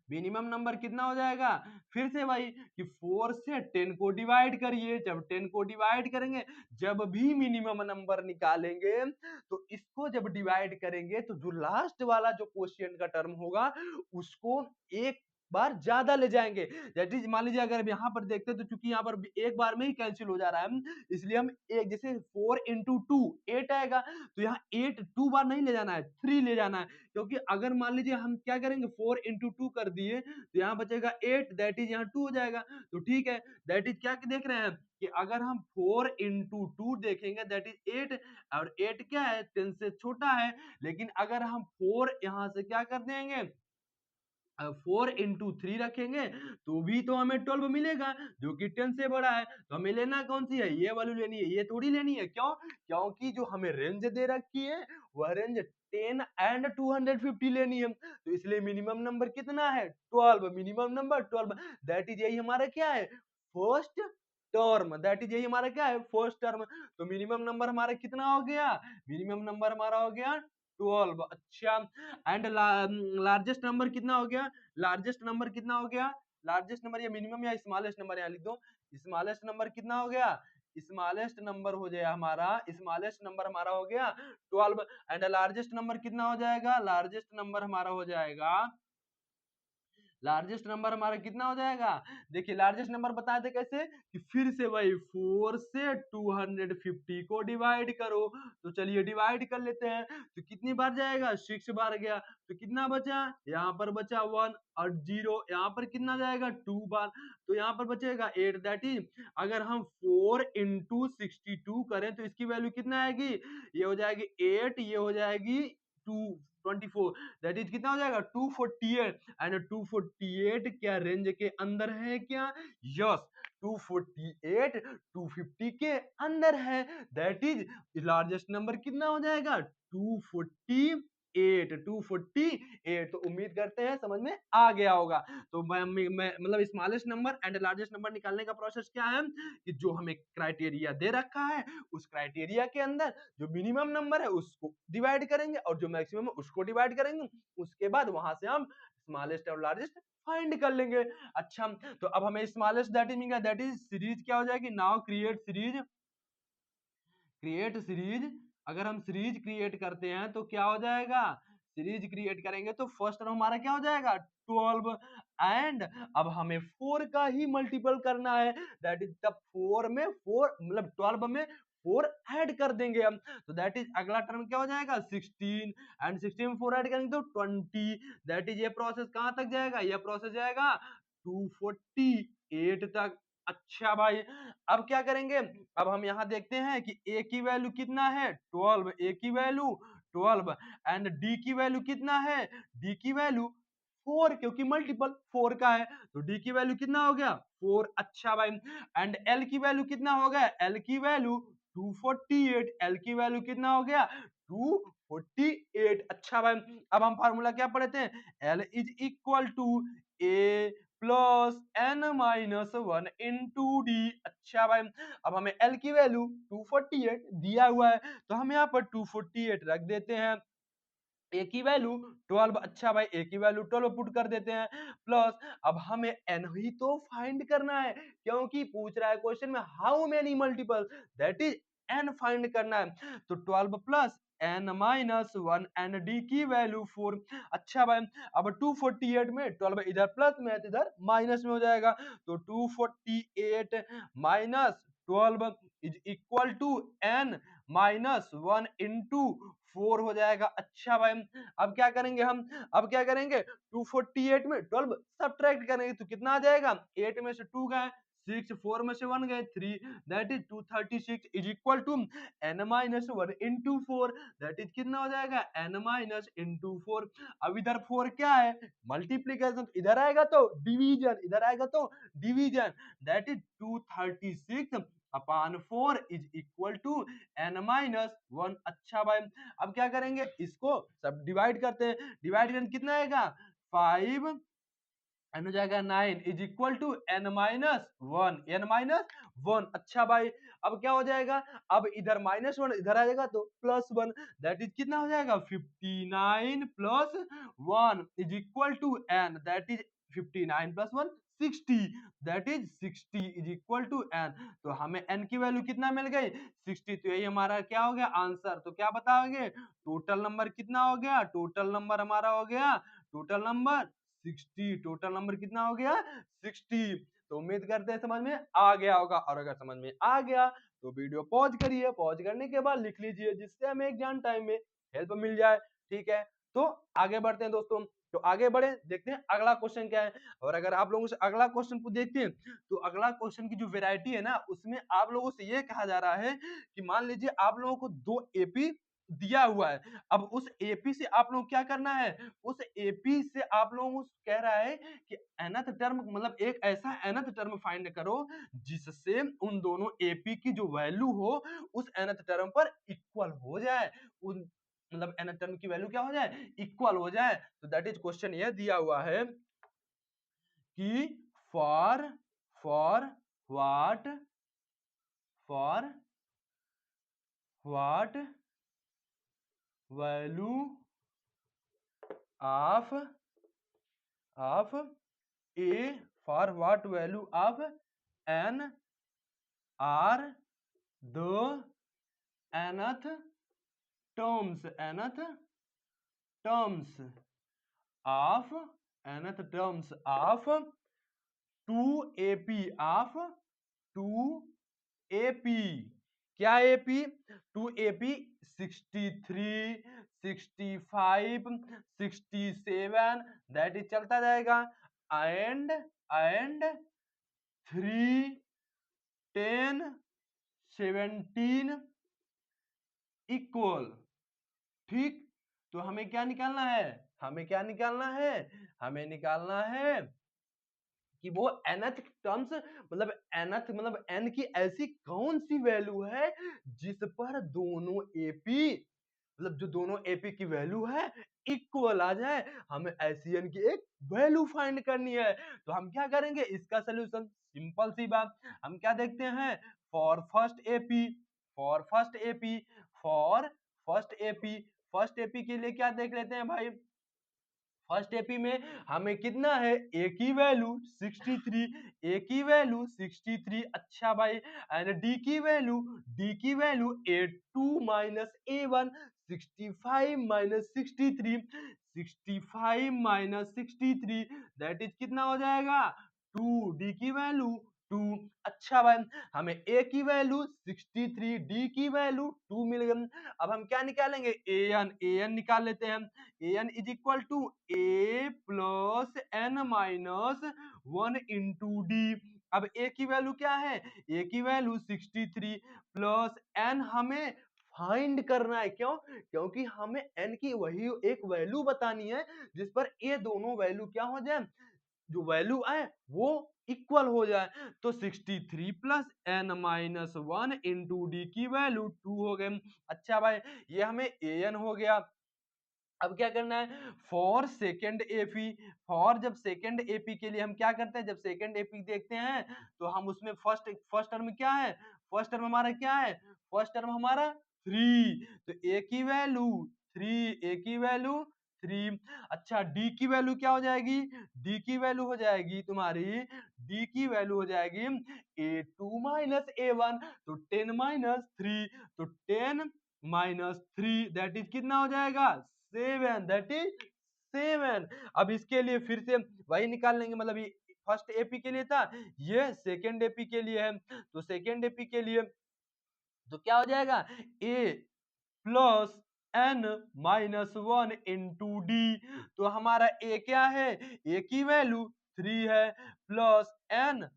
मिनिमम नंबर कितना हो जाएगा, फिर से भाई कि 4 से 10 को डिवाइड करिए, जब 10 को डिवाइड करेंगे, जब भी मिनिमम नंबर निकालेंगे तो इसको जब डिवाइड करेंगे तो जो लास्ट वाला जो क्वोशिएंट का टर्म होगा उसको एक बार ज्यादा ले जाएंगे। दैट इज मान लीजिए अगर यहाँ पर देखते हैं तो चूंकि यहाँ पर एक बार में ही कैंसिल हो जा रहा है, इसलिए हम एक जैसे 4 इंटू 2 8 आएगा, तो यहाँ 8 2 बार नहीं ले जाना है, 3 ले जाना है, क्योंकि अगर मान लीजिए हम क्या करेंगे 4 इंटू 2 कर दिए तो यहाँ बचेगा 8, दैट इज यहाँ 2 हो जाएगा। तो ठीक है, दैट इज क्या देख रहे हैं कि अगर हम 4 इंटू 2 देखेंगे दैट इज 8, और 8 क्या है 10 से छोटा है, लेकिन अगर हम 4 यहाँ से क्या कर देंगे 4 इंटू 3 रखेंगे तो भी तो हमें 12 मिलेगा, जो कि 10 से बड़ा है। तो हमें लेना कौन सी है, ये वाली लेनी है, ये थोड़ी लेनी है। क्यों? क्योंकि जो हमें रेंज दे रखी है वह रेंज 10 एंड 250 लेनी है। तो इसलिए मिनिमम नंबर कितना है, 12। मिनिमम नंबर 12, दैट इज यही हमारा क्या है, फर्स्ट टर्म। दैट इज यही हमारा क्या है, फर्स्ट टर्म। तो मिनिमम नंबर हमारा कितना हो गया, मिनिमम नंबर हमारा हो गया 12। अच्छा, एंड लार्जेस्ट नंबर कितना हो गया, लार्जेस्ट नंबर कितना हो गया, लार्जेस्ट नंबर या मिनिमम या स्मॉलेस्ट नंबर यहाँ लिख दो। स्मॉलेस्ट नंबर कितना हो गया, स्मॉलेस्ट नंबर हो जाएगा हमारा, स्मॉलेस्ट नंबर हमारा हो गया 12। एंड लार्जेस्ट नंबर कितना हो जाएगा, लार्जेस्ट नंबर हमारा हो जाएगा, लार्जेस्ट नंबर हमारा कितना हो जाएगा, देखिए लार्जेस्ट नंबर बताए थे कैसे, कि फिर से वही 4 से 250 को डिवाइड करो। तो चलिए डिवाइड कर लेते हैं। तो कितनी बार जाएगा, 6 बार गया। तो कितना बचा, यहाँ पर बचा 1 और 0, यहाँ पर कितना जाएगा 2 बार, तो यहाँ पर बचेगा 8। दैट इज अगर हम 4 इंटू 62 करें तो इसकी वैल्यू कितना आएगी, ये हो जाएगी 8, ये हो जाएगी 224। दैट इज कितना हो जाएगा 248। एंड 248 क्या रेंज के अंदर है क्या, यस 248 250 के अंदर है। दैट इज लार्जेस्ट नंबर कितना हो जाएगा 248, 248। तो उम्मीद करते हैं समझ में आ गया होगा। तो मैं मतलब smallest number and largest number निकालने का प्रोसेस क्या है, कि जो हमें क्राइटेरिया दे रखा है उस क्राइटेरिया के अंदर जो मिनिमम नंबर है उसको डिवाइड करेंगे और जो मैक्सिमम है उसको डिवाइड करेंगे। उसके बाद वहां से हम स्मॉलेस्ट और लार्जेस्ट फाइंड कर लेंगे। अच्छा, तो अब हमें स्मॉलेस्ट दैट इज मिल गया, दैट इज सीरीज क्या हो जाएगी, now create series, create series. अगर हम सीरीज क्रिएट करते हैं तो क्या हो जाएगा, सीरीज क्रिएट करेंगे तो फर्स्ट टर्म हमारा क्या हो जाएगा 12। एंड अब हमें 4 का ही मल्टीपल करना है, दैट इज द 4 में 4 मतलब 12 में 4 ऐड कर देंगे हम। तो दैट इज अगला टर्म क्या हो जाएगा 16। एंड 16 में 4 ऐड करेंगे तो 20। दैट इज ये प्रोसेस कहां तक जाएगा, यह प्रोसेस जाएगा 248 तक। अच्छा भाई, अब क्या करेंगे, अब हम यहाँ देखते हैं कि a की वैल्यू कितना है 12, a की वैल्यू 12। एंड d की वैल्यू कितना है, d की वैल्यू 4, क्योंकि मल्टीपल 4 का है तो d की वैल्यू कितना हो गया 4। अच्छा भाई, एंड l की वैल्यू कितना हो गया, l की वैल्यू 248, l की वैल्यू कितना हो गया 248। अच्छा भाई, अब हम फार्मूला क्या पढ़े थे, l is equal to a plus n minus 1 into D. अच्छा भाई, अब हमें l की वैल्यू 248 दिया हुआ है तो हम यहाँ पर 248 रख देते हैं। a की वैल्यू 12, अच्छा भाई a की वैल्यू 12 पुट कर देते हैं, प्लस अब हमें n ही तो फाइंड करना है क्योंकि पूछ रहा है क्वेश्चन में how many multiple, that is n find करना है। तो 12 plus n minus 1 and d की वैल्यू 4। अच्छा भाई, अब 248 में 12 इधर प्लस में है तो इधर माइनस में हो जाएगा। तो 248 minus 12 is equal to n minus 1 into 4 हो जाएगा। अच्छा भाई, अब क्या करेंगे हम, अब क्या करेंगे 248 में 12 सब्ट्रैक्ट करेंगे तो कितना आ जाएगा, 8 में से 2 गए 6, 4 में से 1 गए 3, that is 236 is equal to n minus 1 into 4, that is कितना हो जाएगा n माइनस इंटू 4। अब इधर 4 क्या है, मल्टीप्लीकेशन, इधर आएगा तो डिवीजन, इधर आएगा तो division, that is 236 upon 4 is equal to n minus 1। अच्छा भाई, अब क्या करेंगे, इसको सब डिवाइड करते हैं, डिवाइड करके कितना आएगा 5 एन हो जाएगा 9 is equal to n minus 1, n minus 1। अच्छा भाई, अब क्या हो जाएगा, अब इधर -1 इधर आ जाएगा तो +1, दैट इज कितना हो जाएगा 59 plus 1 is equal to n, that is 59 plus 1 60, that is 60 is equal to n। तो हमें n की वैल्यू कितना मिल गई 60। तो यही हमारा क्या हो गया आंसर। तो क्या बताओगे, टोटल नंबर कितना हो गया, टोटल नंबर हमारा हो गया, टोटल नंबर 60। टोटल नंबर कितना हो गया 60। तो उम्मीद करते हैं समझ में आ गया होगा, और अगर समझ में आ गया तो वीडियो पॉज करिए, पॉज करने के बाद लिख लीजिए जिससे हमें एग्जाम टाइम में हेल्प मिल जाए। ठीक है, तो आगे बढ़ते हैं दोस्तों। तो आगे बढ़े, देखते हैं अगला क्वेश्चन क्या है। और अगर आप लोगों से अगला क्वेश्चन को देखते हैं तो अगला क्वेश्चन की जो वेराइटी है ना, उसमें आप लोगों से ये कहा जा रहा है कि मान लीजिए आप लोगों को 2 एपी दिया हुआ है। अब उस एपी से आप लोग क्या करना है, उस एपी से आप लोग कह रहा है कि nth टर्म मतलब एक ऐसा nth टर्म फाइंड करो जिससे उन दोनों एपी की जो वैल्यू हो उस nth टर्म पर इक्वल हो जाए, उन मतलब nth टर्म की वैल्यू क्या हो जाए, इक्वल हो जाए। तो दैट इज क्वेश्चन ये दिया हुआ है कि for for what for what value of a, for what value of n are the nth terms of nth terms of 2ap of 2ap, क्या ap, 2ap 63 65 67 दैट इज चलता जाएगा and 3 10 17 equal. ठीक, तो हमें क्या निकालना है, हमें क्या निकालना है, हमें निकालना है कि वो nth टर्म्स मतलब nth मतलब n की ऐसी कौन सी वैल्यू है जिस पर दोनों एपी मतलब जो दोनों एपी की वैल्यू है इक्वल आ जाए, हमें ऐसी n की एक वैल्यू फाइंड करनी है। तो हम क्या करेंगे, इसका सोल्यूशन सिंपल सी बात, हम क्या देखते हैं, for first AP for first AP for first AP के लिए क्या देख लेते हैं भाई, फर्स्ट एपी में हमें कितना है, ए की वैल्यू 63, ए की वैल्यू 63, अच्छा भाई, एंड डी की value A2 minus A1, 65 minus 63, 65 minus 63 that is कितना हो जाएगा 2, डी की वैल्यू 2, अच्छा भाई, हमें ए की वैल्यू 63, डी की वैल्यू 2 मिल गई। अब हम क्या निकालेंगे, एन निकाल लेते हैं, n is equal to A plus N minus 1 into d. अब ए की वैल्यू क्या है, ए की वैल्यू 63 प्लस एन हमें फाइंड करना है, क्यों, क्योंकि हमें एन की वही एक वैल्यू बतानी है जिस पर ये दोनों वैल्यू क्या हो जाए, जो वैल्यू आए वो इक्वल हो जाए। तो 63 plus N minus 1 into d की वैल्यू 2 हो गए। अच्छा भाई, ये हमें एन हो गया। अब क्या करना है, फॉर सेकेंड एपी, फॉर जब सेकेंड एपी के लिए हम क्या करते हैं, जब सेकेंड एपी देखते हैं तो हम उसमें फर्स्ट टर्म क्या है, फर्स्ट टर्म हमारा क्या है, फर्स्ट टर्म हमारा 3, तो ए की वैल्यू 3, ए की वैल्यू 3, अच्छा डी की वैल्यू क्या हो जाएगी, डी की वैल्यू हो जाएगी तुम्हारी, डी की वैल्यू हो जाएगी A2 माइनस A1, तो 10 माइनस 3, तो 10 माइनस 3 दैट इज कितना हो जाएगा 7, दैट इज 7। अब इसके लिए फिर से वही निकाल लेंगे, मतलब ये फर्स्ट एपी के लिए था, ये सेकेंड एपी के लिए है, तो सेकेंड एपी के लिए तो क्या हो जाएगा, A plus N minus 1 into D, तो हमारा ए क्या है, ए की वैल्यू 3 है प्लस एन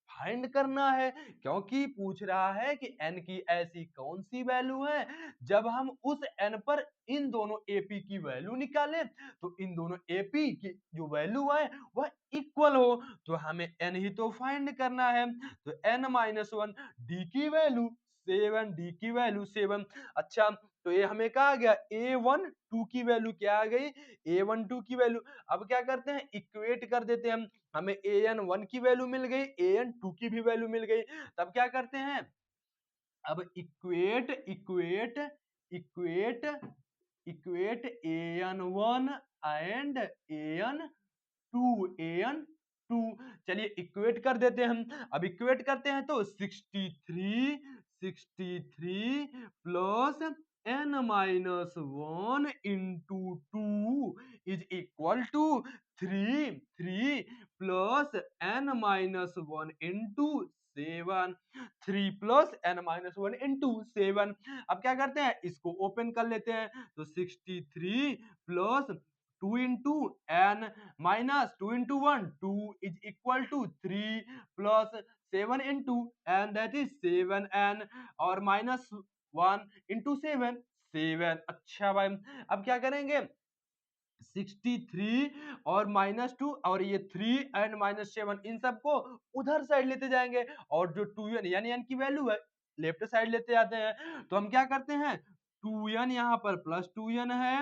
फाइंड करना है, क्योंकि पूछ रहा है कि n की ऐसी कौन सी वैल्यू है जब हम उस n पर इन दोनों AP की वैल्यू निकालें तो इन दोनों AP की जो वैल्यू है वह इक्वल हो, तो हमें n ही तो फाइंड करना है, तो n माइनस 1 डी की वैल्यू 7, डी की वैल्यू 7, अच्छा तो ये हमें कहा गया A1 2 की वैल्यू क्या आ गई, A1 2 की वैल्यू। अब क्या करते हैं, इक्वेट कर देते हैं हम, हमें an 1 की वैल्यू मिल गई, an 2 की भी वैल्यू मिल गई, तब क्या करते हैं, अब equate equate equate equate an1 and an2 चलिए इक्वेट कर देते हैं हम। अब इक्वेट करते हैं तो 63 plus n minus 1 into 2 is equal to 3 plus n minus 1 into 7, 3 plus n minus 1 into 7। अब क्या करते हैं, इसको ओपन कर लेते हैं, तो 63 plus 2 into n minus 2 into 1 2 is equal to 3 plus 7 into n that is 7n और माइनस 1 इंटू 7 7। अच्छा भाई, अब क्या करेंगे 63 और -2 और ये 3 एंड -7 इन सबको उधर साइड लेते जाएंगे और जो 2n यानी n की वैल्यू है लेफ्ट साइड लेते जाते हैं। तो हम क्या करते हैं 2n यहाँ पर प्लस 2n है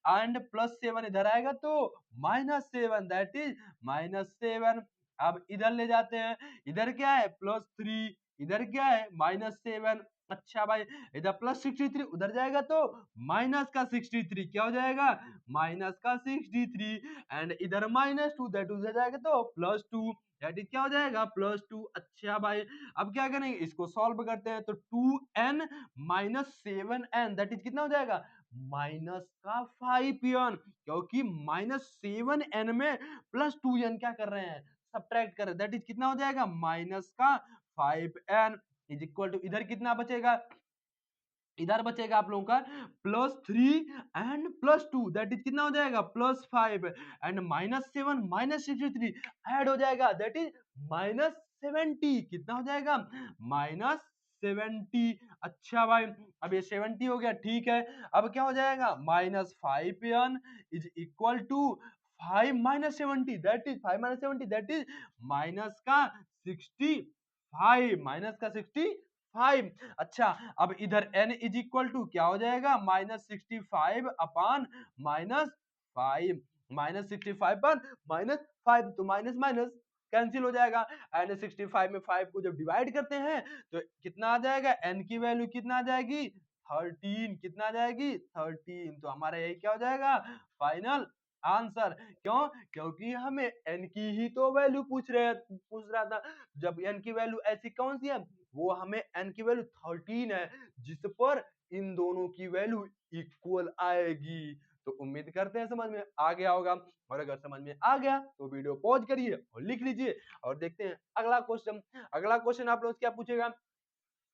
एंड प्लस 7 इधर आएगा तो -7 दैट इज -7। अब इधर ले जाते हैं, इधर क्या है +3, इधर क्या है -7। अच्छा भाई, इधर +63 उधर जाएगा तो माइनस का 63 क्या हो जाएगा माइनस का 63 एंड इधर -2 दैट उधर जाएगा तो +2 दैट इज क्या हो जाएगा +2। अच्छा भाई, अब क्या करेंगे इसको सॉल्व करते हैं तो 2n - 7n दैट इज कितना हो जाएगा माइनस का 5n, क्योंकि -7n में +2n क्या कर रहे हैं सब्ट्रैक्ट कर रहे हैं दैट इज कितना हो जाएगा माइनस का 5n इज इक्वल टू इधर कितना बचेगा, इधर बचेगा आप लोगों का +3 एंड +2 दैट इज कितना हो जाएगा +5 एंड -7 -63 ऐड हो जाएगा दैट इज -70 कितना हो जाएगा -70। अच्छा भाई, अब ये 70 हो गया ठीक है। अब क्या हो जाएगा -5n is equal to 5 -70 that is 5 -70 that is minus का 65 माइनस का 65। अच्छा, अब इधर n इज इक्वल टू क्या हो जाएगा -65 अपान -5 -65 पर -5 तो माइनस माइनस कैंसिल हो जाएगा एंड 65 में 5 को जब डिवाइड करते हैं तो कितना आ जाएगा n की वैल्यू कितना आ जाएगी 13 कितना आ जाएगी 13। तो हमारा यही क्या हो जाएगा फाइनल आंसर। क्यों, क्योंकि हमें n की ही तो वैल्यू पूछ रहा था। जब n की वैल्यू ऐसी कौन सी है वो हमें n की वैल्यू 13 है जिस पर इन दोनों की वैल्यू इक्वल आएगी। तो उम्मीद करते हैं समझ में आ गया होगा और अगर समझ में आ गया तो वीडियो पॉज करिए और लिख लीजिए और देखते हैं अगला क्वेश्चन। अगला क्वेश्चन आप लोग क्या पूछेगा,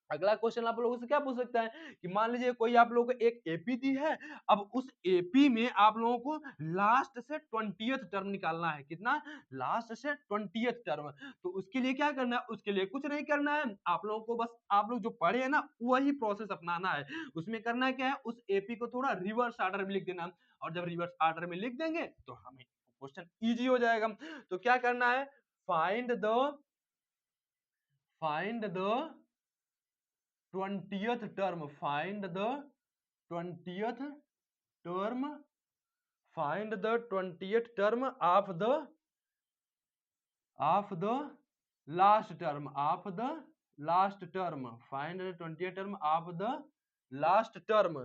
अगला क्वेश्चन आप लोगों से क्या पूछ सकता है कि मान लीजिए कोई आप लोगों को एक एपी दी है, अब उस एपी में आप लोगों को लास्ट से 20th टर्म निकालना है। कितना लास्ट से 20th टर्म। तो उसके लिए क्या करना है, उसके लिए कुछ नहीं करना है, आप लोगों को बस आप लोग जो पढ़े हैं ना वही प्रोसेस अपनाना है। उसमें करना क्या है उस एपी को थोड़ा रिवर्स ऑर्डर में लिख देना और जब रिवर्स ऑर्डर में लिख देंगे तो हमें क्वेश्चन इजी हो जाएगा। तो क्या करना है find the 20th term, find the 20th term, find the 20th term of the last term, of the last term, find the 20th term of the last term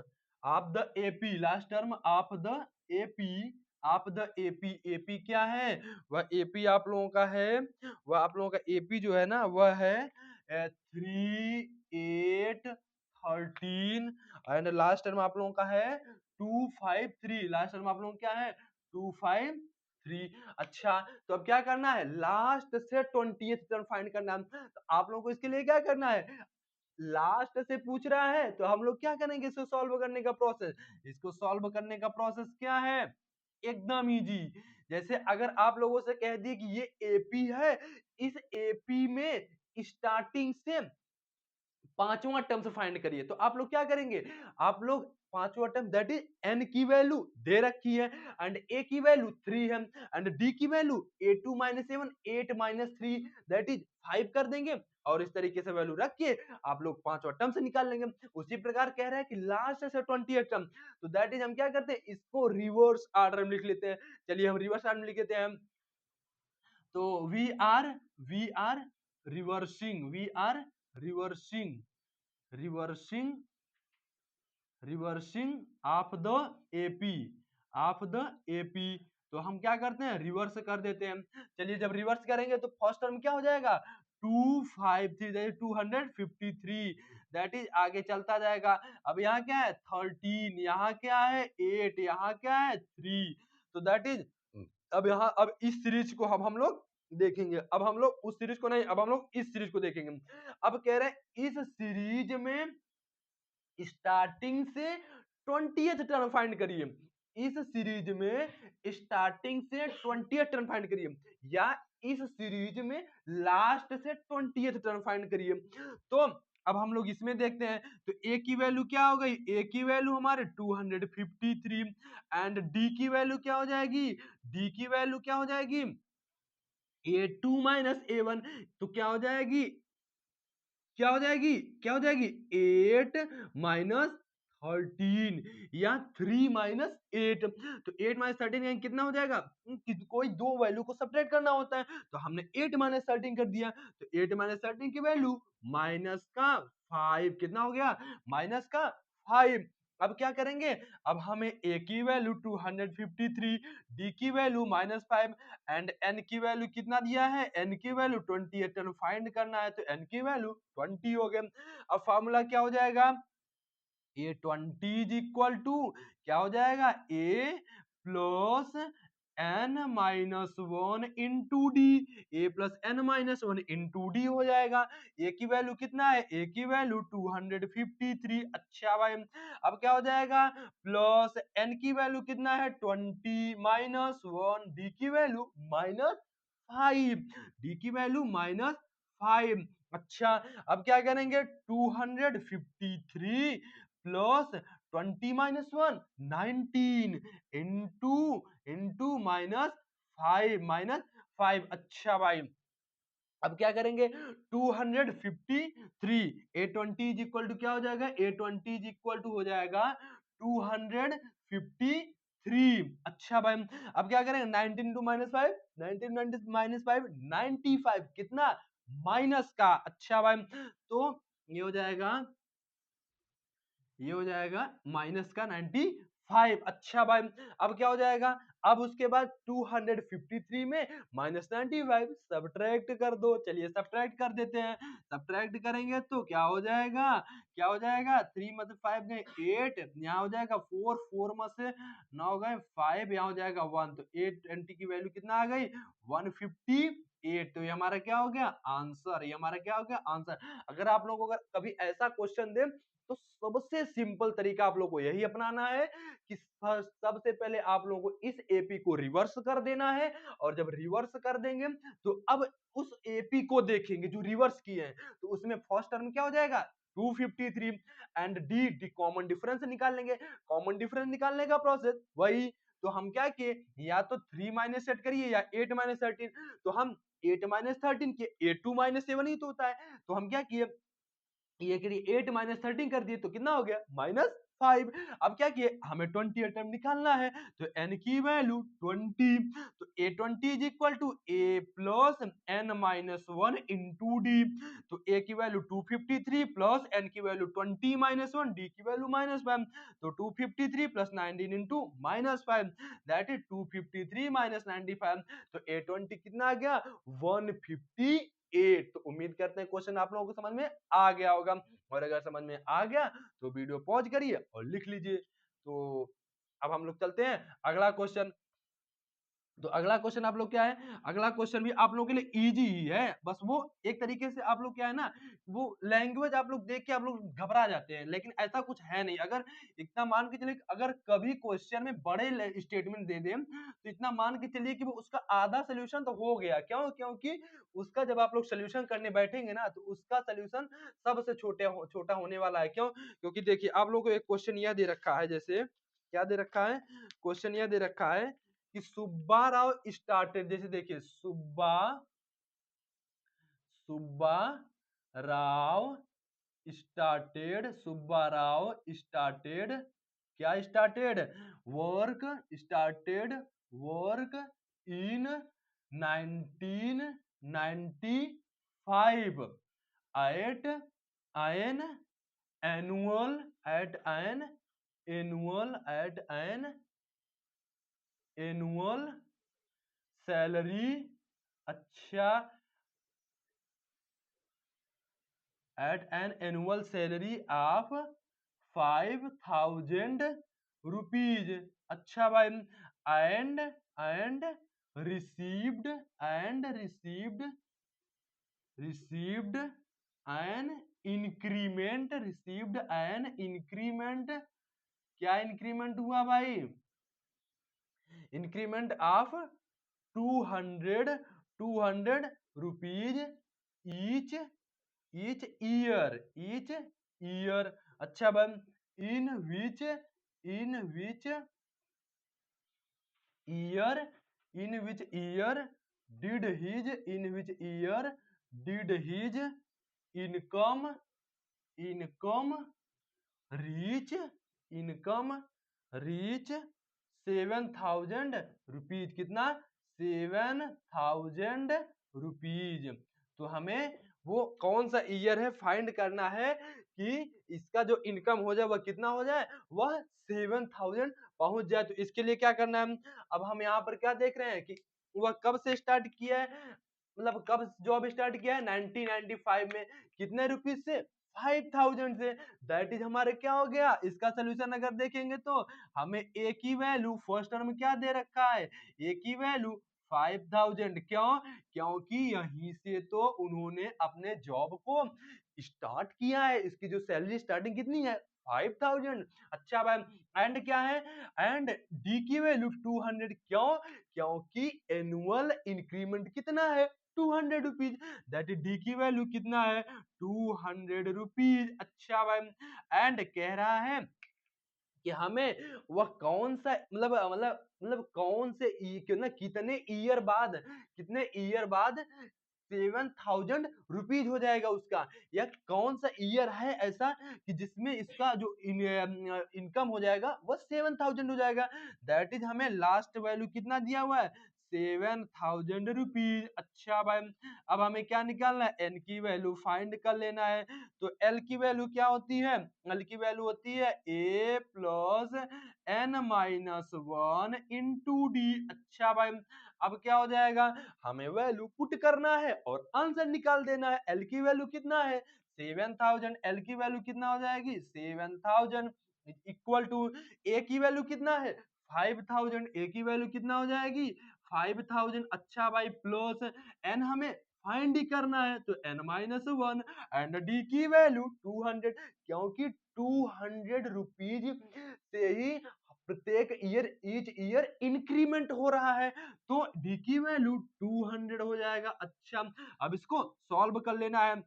of the AP, last term of the AP, आप the AP. AP क्या है वह AP आप लोगों का है, वह आप लोगों का एपी जो है ना वह है 3 8 13 एंड लास्ट टर्म आप लोगों का है 2 5 3। लास्ट टर्म आप लोगों क्या है 2 5 3। अच्छा, तो अब क्या करना है लास्ट से 20th टर्म फाइंड करना है। तो आप लोगों को इसके लिए क्या करना है लास्ट से पूछ रहा है तो हम लोग क्या करेंगे इसको सॉल्व करने का प्रोसेस। इसको सॉल्व करने का प्रोसेस क्या है एकदम इजी। जैसे अगर आप लोगों से कह दिए कि ये एपी है, इस एपी में स्टार्टिंग से पांचवा टर्म से फाइंड करिए तो आप लोग क्या करेंगे आप लोग पांचवा टर्म दैट इज n की वैल्यू दे रखी है एंड a की वैल्यू 3 है एंड d की वैल्यू a2 7 8 3 दैट इज 5 कर देंगे और इस तरीके से वैल्यू रख के आप लोग पांचवा टर्म से निकाल लेंगे। उसी प्रकार कह रहा है कि लास्ट से 20th टर्म, तो दैट इज हम क्या करते हैं इसको रिवर्स ऑर्डर में लिख लेते हैं। चलिए हम रिवर्स ऑर्डर में लिख लेते हैं। तो we are reversing, we are reversing reversing reversing of the AP, of the AP. तो हम क्या करते हैं रिवर्स कर देते हैं। चलिए जब रिवर्स करेंगे तो फर्स्ट टर्म क्या हो जाएगा 253 253 दैट इज आगे चलता जाएगा। अब यहाँ क्या है 13, यहाँ क्या है 8, यहाँ क्या है 3। तो दैट इज अब यहाँ अब इस सीरीज को हम लोग देखेंगे। अब हम लोग उस सीरीज को नहीं, अब हम लोग इस सीरीज को देखेंगे। अब कह रहे हैं इस सीरीज में स्टार्टिंग से 20th टर्म फाइंड करिए। इस सीरीज में स्टार्टिंग से 20th टर्म फाइंड करिए या इस सीरीज में लास्ट से 20th टर्म फाइंड करिए। तो अब हम लोग इसमें देखते हैं तो ए की वैल्यू क्या हो गई, ए की वैल्यू हमारे 253 एंड डी की वैल्यू क्या हो जाएगी, डी की वैल्यू क्या हो जाएगी A2 माइनस A1, तो क्या हो जाएगी, क्या हो जाएगी, क्या हो जाएगी 8 माइनस 13 या 3 माइनस 8, तो 8 माइनस 13 कितना हो जाएगा, कोई दो वैल्यू को सब्ट्रैक्ट करना होता है तो हमने 8 माइनस 13 कर दिया, तो 8 माइनस 13 की वैल्यू माइनस का 5, कितना हो गया माइनस का 5। अब क्या करेंगे, अब हमें a की वैल्यू 253, d की वैल्यू -5 एंड n की वैल्यू कितना दिया है, n की वैल्यू 28 फाइंड करना है, तो n की वैल्यू 20 हो गया। अब फार्मूला क्या हो जाएगा, A20 इज इक्वल टू क्या हो जाएगा, a plus n minus 1 into d, a plus N minus 1 into d हो जाएगा। ए की वैल्यू कितना है, ए की वैल्यू 253। अच्छा भाई, अब क्या हो जाएगा प्लस एन की वैल्यू कितना है 20 माइनस 1, डी की वैल्यू -5, डी की वैल्यू -5। अच्छा, अब क्या करेंगे 253 plus 20 minus 1 19 into into minus 5। अच्छा भाई, अब क्या करेंगे 253, A20 इज इक्वल टू क्या हो जाएगा, A20 इज इक्वल टू हो जाएगा 253। अच्छा भाई, अब क्या करेंगे 19 टू -5, 19 -5 95, कितना माइनस का। अच्छा भाई, तो ये हो जाएगा, ये हो जाएगा माइनस का 95। अच्छा भाई, अब क्या हो जाएगा, अब उसके बाद 253 में -95 सब्ट्रैक्ट कर दो। चलिए सब्ट्रैक्ट कर देते हैं, सब्ट्रैक्ट करेंगे तो क्या हो जाएगा, क्या हो जाएगा 3 में से 5 गए 8, यहाँ हो जाएगा 4, 4 में से 9 गए 5, यहाँ हो जाएगा 1, तो 820 की वैल्यू कितना आ गई 158। तो ये हमारा क्या हो गया आंसर, ये हमारा क्या हो गया आंसर। अगर आप लोगों को अगर कभी ऐसा क्वेश्चन दे तो सबसे सिंपल तरीका आप लोग को यही अपनाना है कि सबसे पहले आप लोगों को इस एपी को रिवर्स कर देना है, और जब रिवर्स कर देंगे तो अब उस एपी को देखेंगे जो रिवर्स किए हैं, तो उसमें फर्स्ट टर्म क्या हो जाएगा 253 and D D common difference निकाल लेंगे। कॉमन डिफरेंस निकालने का प्रोसेस वही, तो हम क्या किए या तो 3 माइनस सेट करिए या 8 माइनस 13, तो हम 8 माइनस 13 के A2 माइनस 7 ही तो होता है, तो हम क्या किए ये करिए 8 माइनस 13 कर दिए तो कितना हो गया -5। अब क्या किए हमें 20 टर्म निकालना है, तो n की वैल्यू 20, तो A20 is equal to a plus n minus 1 into D, तो a की वैल्यू 253 प्लस n की वैल्यू 20 माइनस 1, डी की वैल्यू -5, तो 253 प्लस 19 इंटू -5 दैट इज 253 माइनस 95, तो A20 कितना आ गया 158। तो उम्मीद करते हैं क्वेश्चन आप लोगों को समझ में आ गया होगा, और अगर समझ में आ गया तो वीडियो पॉज करिए और लिख लीजिए। तो अब हम लोग चलते हैं अगला क्वेश्चन। तो अगला क्वेश्चन आप लोग क्या है, अगला क्वेश्चन भी आप लोगों के लिए इजी ही है, बस वो एक तरीके से आप लोग क्या है ना, वो लैंग्वेज आप लोग देख के आप लोग घबरा जाते हैं, लेकिन ऐसा कुछ है नहीं। अगर इतना मान के चलिए अगर कभी क्वेश्चन में बड़े स्टेटमेंट दे दें तो इतना मान के चलिए कि वो उसका आधा सोल्यूशन तो हो गया, क्यों, क्योंकि उसका जब आप लोग सोल्यूशन करने बैठेंगे ना तो उसका सोल्यूशन सबसे छोटा होने वाला है। क्यों, क्योंकि देखिए आप लोगों को एक क्वेश्चन यह दे रखा है, जैसे क्या दे रखा है, क्वेश्चन यह दे रखा है कि सुब्बा राव स्टार्टेड, जैसे देखिए सुब्बा सुब्बा राव सुब्बा राव स्टार्टेड, क्या started work in 1995 at an annual at an annual salary. अच्छा, at an annual salary of 5000 rupees. अच्छा भाई, and received received an increment. क्या इंक्रीमेंट हुआ भाई, increment of 200 rupees each each year। अच्छा भाई in which year did his income reach 7,000 rupees. कितना? 7,000 rupees. तो हमें वो कौन सा ईयर है फाइंड करना है कि इसका जो इनकम हो जाए वह कितना हो जाए, वह 7,000 पहुंच जाए। तो इसके लिए क्या करना है, अब हम यहाँ पर क्या देख रहे हैं कि वह कब से स्टार्ट किया है, मतलब कब जॉब स्टार्ट किया है 1995 में। कितने रुपीज से? 5,000 से। दैट इज हमारे क्या हो गया, इसका सोल्यूशन अगर देखेंगे तो हमें ए की वैल्यू फर्स्ट टर्म क्या दे रखा है, ए की वैल्यू 5,000। क्यों? क्योंकि यहीं से तो उन्होंने अपने जॉब को स्टार्ट किया है। इसकी जो सैलरी स्टार्टिंग कितनी है, 5,000। अच्छा भाई एंड क्या है, एंड डी की वैल्यू 200। क्यों? क्योंकि एनुअल इंक्रीमेंट कितना है, 200 रुपीज। दैट इज डी की वैल्यू कितना है, 200 रुपीज। अच्छा भाई एंड कह रहा है कि हमें वह कौन सा मतलब कौन से कितने ईयर बाद 7,000 रुपीज हो जाएगा उसका, या कौन सा ईयर है ऐसा कि जिसमें इसका जो इनकम हो जाएगा वह 7,000 हो जाएगा। दैट इज हमें लास्ट वैल्यू कितना दिया हुआ है, 7,000 रुपीज। अच्छा भाई अब हमें क्या निकालना है, एन की वैल्यू फाइंड कर लेना है। तो एल की वैल्यू क्या होती है, एल की वैल्यू होती है A plus N minus 1 into D. अच्छा भाई अब क्या हो जाएगा, हमें वैल्यू पुट करना है और आंसर निकाल देना है। एल की वैल्यू कितना है, 7,000। एल की वैल्यू कितना हो जाएगी, 7,000 इक्वल टू ए की वैल्यू कितना है, 5,000। ए की वैल्यू कितना हो जाएगी, 5,000। अच्छा भाई प्लस एन हमें फाइंड ही करना है तो n माइनस 1 एंड डी की वैल्यू 200। क्योंकि 200 रुपीज से ही प्रत्येक ईयर ईच ईयर इंक्रीमेंट हो रहा है, तो डी की वैल्यू 200 हो जाएगा। अच्छा अब इसको सॉल्व कर लेना है।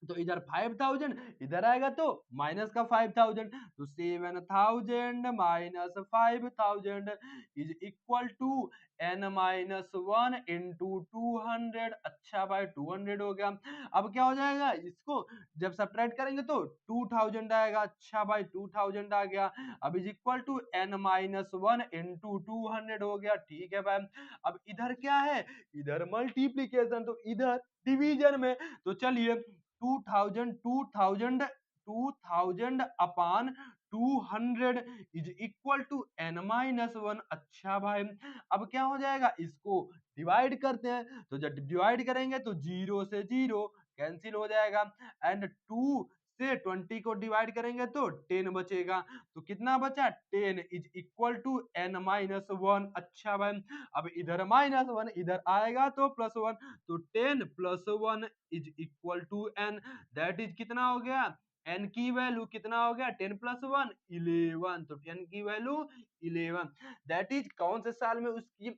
तो इधर 5,000 इधर आएगा तो माइनस का 5,000, तो 7,000 minus 5,000 is equal to n minus 1 into 200। अच्छा भाई 200 हो गया। अब क्या हो जाएगा, इसको जब सब्ट्रैक्ट करेंगे तो 2,000 आएगा। अच्छा भाई 2,000 आ गया। अब is equal to n minus 1 into 200 हो गया। ठीक है भाई अब इधर क्या है, इधर मल्टीप्लीकेशन, तो इधर डिवीजन में। तो चलिए 2,000 upon 200 is equal to n minus 1। अच्छा भाई अब क्या हो जाएगा, इसको डिवाइड करते हैं। तो जब डिवाइड करेंगे तो 0 से 0 कैंसिल हो जाएगा एंड 2 से 20 को डिवाइड करेंगे तो 10 बचेगा। तो कितना बचा, 10 is equal to n minus 1। अच्छा भाई अब इधर माइनस 1 इधर आएगा तो प्लस 1, तो 10 plus 1 is equal to n। That is कितना हो गया, n की वैल्यू कितना हो गया, 10 प्लस 1 11। तो 10 की वैल्यू 11। दैट इज कौन से साल में उसकी,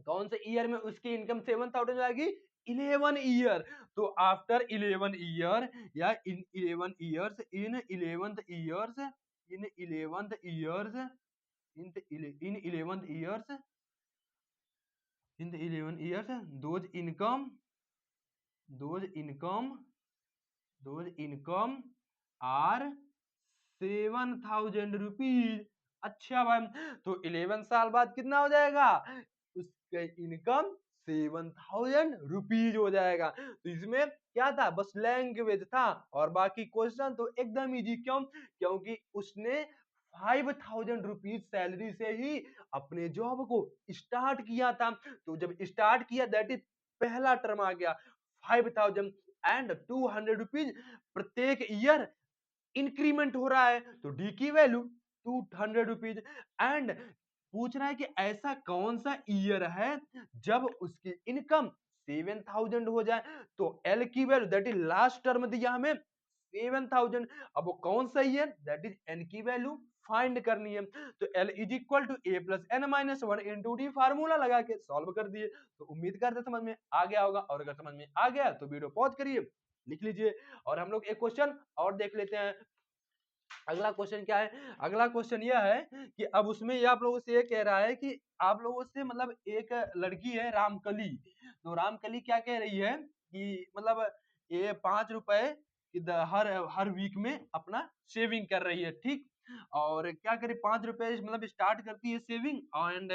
कौन से ईयर में उसकी इनकम 7,000 आएगी, 11 ईयर। तो आफ्टर 11 ईयर या in 11 years in 11th years in 11th years in 11th years in 11 years those income those income those income are 7,000 rupees. अच्छा भाई तो 11 साल बाद कितना हो जाएगा, उसका इनकम 7,000 रुपीज हो जाएगा। तो इसमें क्या था, बस लैंग्वेज था और बाकी क्वेश्चन तो एकदम इजी। क्यों? क्योंकि उसने 5,000 रुपीज सैलरी से ही अपने जॉब को स्टार्ट किया था। तो जब स्टार्ट किया दैट इज पहला टर्म आ गया 5,000 एंड 200 रुपीज प्रत्येक ईयर इंक्रीमेंट हो रहा है। तो डी की वैल्यू 200 रुपीज एंड पूछ रहा है कि ऐसा कौन सा ईयर है जब उसकी इनकम 7,000 हो जाए। तो एल की value that is last term दिया हमें 7,000। अब वो कौन सा ईयर, दैट इज एन की वैल्यू फाइंड करनी है। तो L is equal to A plus N minus 1 into D formula लगा के सॉल्व कर दिए। तो उम्मीद करते समझ में आ गया होगा, और अगर समझ में आ गया तो वीडियो पॉज करिए, लिख लीजिए। और हम लोग एक क्वेश्चन और देख लेते हैं। अगला क्वेश्चन क्या है? अगला क्वेश्चन यह है कि अब उसमें ये आप लोगों से ये कह रहा है कि आप लोगों से मतलब एक लड़की है रामकली, तो रामकली क्या कह रही है कि मतलब ये 5 रुपए कि हर हर वीक में अपना सेविंग कर रही है, ठीक। और क्या करे, 5 रुपए मतलब स्टार्ट करती है सेविंग, एंड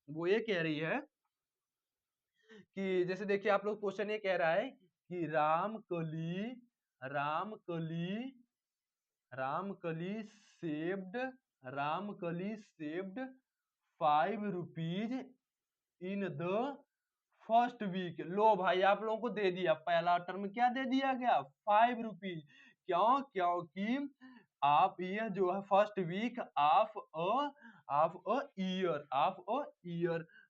वो ये कह रही है कि जैसे देखिए आप लोग क्वेश्चन ये कह रहा है कि Ramkali Ramkali saved Ramkali saved 5 rupees in the first week. लो भाई आप लोगों को दे दिया, पहला टर्म क्या दे दिया गया, 5 रुपीज। क्यों? क्योंकि आप ये जो है first week of a year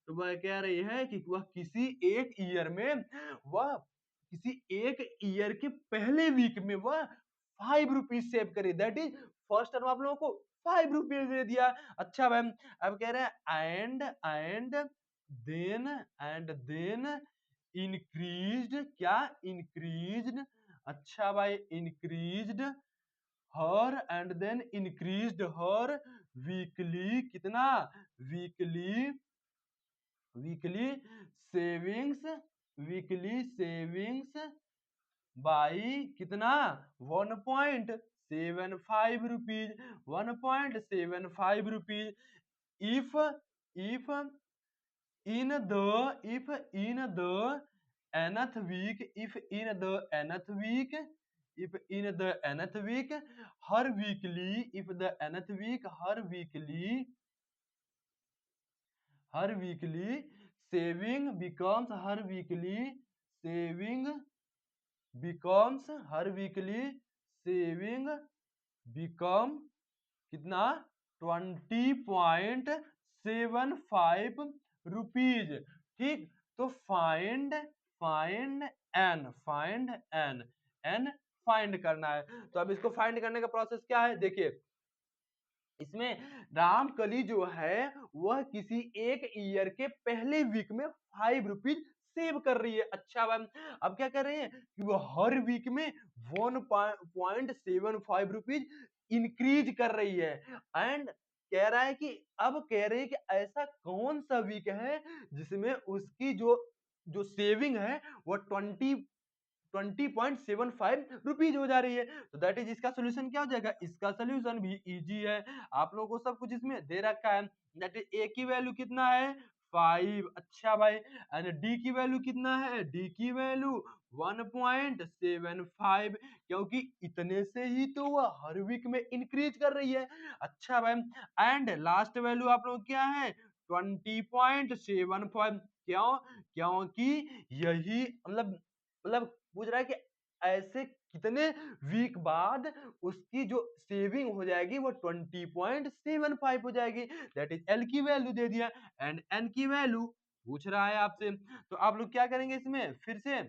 तो वह कह रही है कि वह किसी एक ईयर में वह किसी एक ईयर के पहले वीक में वह 5 रुपीज सेव करे, दैट इज फर्स्ट टर्म आप लोगों को 5 रुपीज दे दिया। अच्छा मैम, अब कह रहे हैं एंड देन इंक्रीज्ड, क्या इंक्रीज्ड, अच्छा भाई इंक्रीज्ड हर वीकली, कितना weekly weekly savings weekly savings by कितना 1.75 rupees, 1.75 rupees. If if in the nth week if in the nth week her weekly if the nth week her weekly saving becomes her weekly saving become कितना 20.75 rupees, ठीक। तो find find करना है। तो अब इसको find करने का प्रोसेस क्या है, देखिए इसमें रामकली जो है वह किसी एक ईयर के पहले वीक में 5 रुपीज सेव कर रही है। अच्छा मैम, अब क्या कर रही है कि वो हर वीक में 1.75 रुपीज इंक्रीज कर रही है। एंड कह रहा है कि अब कह रहे हैं कि ऐसा कौन सा वीक है जिसमें उसकी जो जो सेविंग है वो 20.75 रुपीज हो जा रही है। तो दैट इज इसका सोल्यूशन क्या हो जाएगा, इसका सोल्यूशन भी इजी है। आप लोगों को सब कुछ इसमें दे रखा है। दैट इज ए की वैल्यू कितना है 5, अच्छा भाई। एंड डी की वैल्यू कितना है, डी की वैल्यू 1.75, क्योंकि इतने से ही तो वह हर वीक में इंक्रीज कर रही है। अच्छा भाई, एंड लास्ट वैल्यू आप लोग क्या है 20.75, क्यों? क्योंकि यही मतलब पूछ रहा है कि ऐसे कितने वीक बाद उसकी जो सेविंग हो जाएगी वो 20.75 हो जाएगी। दैट इज एल की वैल्यू दे दिया। एंड एन की वैल्यू पूछ रहा है आपसे, तो आप लोग क्या करेंगे इसमें फिर से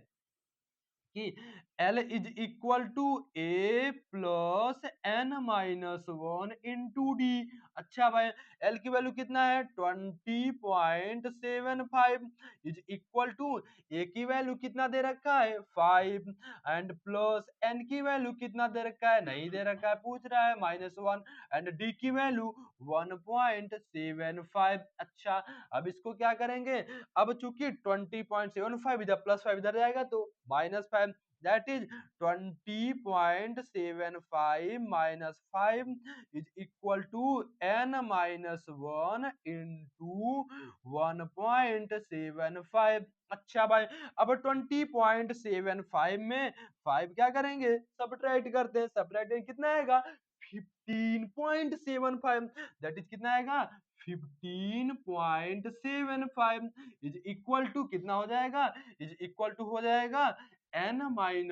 कि L is equal to A plus N minus one into D. अच्छा भाई, L की वैल्यू कितना है 20.75 इज इक्वल टू ए की वैल्यू कितना दे रखा है 5 एंड प्लस एन की वैल्यू कितना दे रखा है, नहीं दे रखा है, पूछ रहा है -1 एंड डी की वैल्यू 1.75। अच्छा, अब इसको क्या करेंगे, अब चूंकि 20.75 इधर +5 इधर जाएगा तो -5, that is 20.75 -5 is equal to n-1 into 1.75। अच्छा भाई, अब 20.75 में 5 क्या करेंगे, सब्ट्रैक्ट करते हैं, सब्ट्रैक्ट कितना आएगा 15.75, दैट इज कितना आएगा 15.75 इज इक्वल टू कितना हो जाएगा, इज इक्वल टू हो जाएगा n-1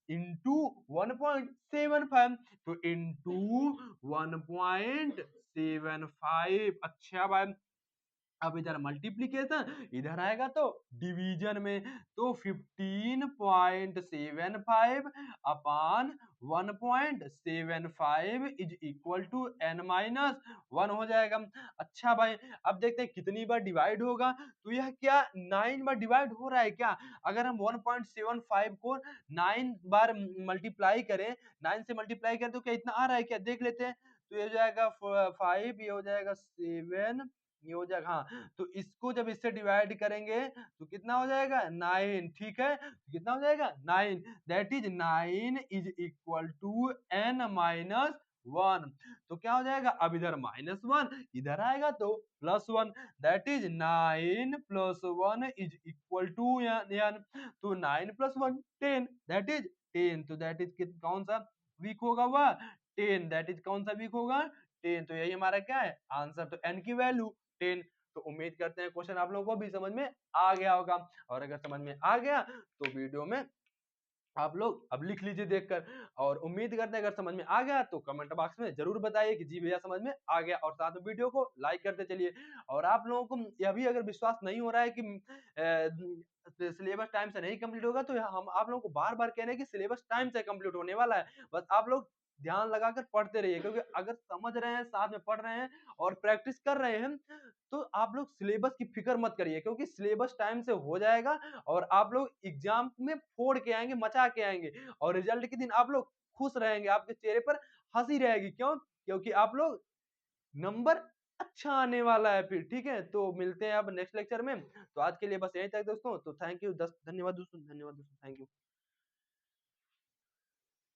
इंटू 1.75, तो इंटू 1.75। अच्छा भाई, अब इधर मल्टीप्लीकेशन, इधर आएगा तो डिवीजन में, तो 15.75 upon 1.75 is equal to n minus 1 हो जाएगा। अच्छा भाई, अब देखते हैं कितनी बार डिवाइड होगा, तो यह क्या 9 बार डिवाइड हो रहा है क्या? अगर हम 1.75 को 9 बार मल्टीप्लाई करें, 9 से मल्टीप्लाई करें तो क्या इतना आ रहा है क्या? देख लेते हैं। तो ये हो जाएगा 5, ये हो जाएगा 7, ये हो जाएगा, हाँ, तो इसको जब इससे डिवाइड करेंगे तो कितना हो जाएगा 9, ठीक है, कितना हो जाएगा 9, that is 9 is equal to n minus 1। तो क्या हो जाएगा, अब इधर -1, इधर आएगा तो +1, that is 9 plus 1 is equal to n। तो 9 प्लस 1 10, दैट इज 10, तो दैट इज कौन सा वीक होगा वह 10, दैट इज कौन सा वीक होगा 10। तो यही हमारा क्या है आंसर, तो n की वैल्यू 10। तो उम्मीद करते हैं क्वेश्चन आप लोगों को भी समझ में आ गया होगा, और अगर समझ में आ गया तो वीडियो में आप लोग अब लिख लीजिए देखकर, और उम्मीद करते हैं अगर समझ में आ गया तो कमेंट बॉक्स में जरूर बताइए कि जी भैया समझ में आ गया, और साथ में वीडियो को लाइक करते चलिए। और आप लोगों को यह भी अगर विश्वास नहीं हो रहा है कि सिलेबस टाइम से नहीं कंप्लीट होगा, तो हम आप लोगों को बार बार कह रहे हैं कि सिलेबस टाइम से कंप्लीट होने वाला है, बस आप लोग ध्यान लगाकर पढ़ते रहिए, क्योंकि अगर समझ रहे हैं, साथ में पढ़ रहे हैं और प्रैक्टिस कर रहे हैं, तो आप लोग सिलेबस की फिक्र मत करिए, क्योंकि सिलेबस टाइम से हो जाएगा और आप लोग एग्जाम में फोड़ के आएंगे, मचा के आएंगे, और रिजल्ट के दिन आप लोग खुश रहेंगे, आपके चेहरे पर हंसी रहेगी। क्यों? क्योंकि आप लोग नंबर अच्छा आने वाला है फिर, ठीक है। तो मिलते हैं अब नेक्स्ट लेक्चर में। तो आज के लिए बस यहीं तक दोस्तों, तो थैंक यू, 10 धन्यवाद दोस्तों, थैंक यू।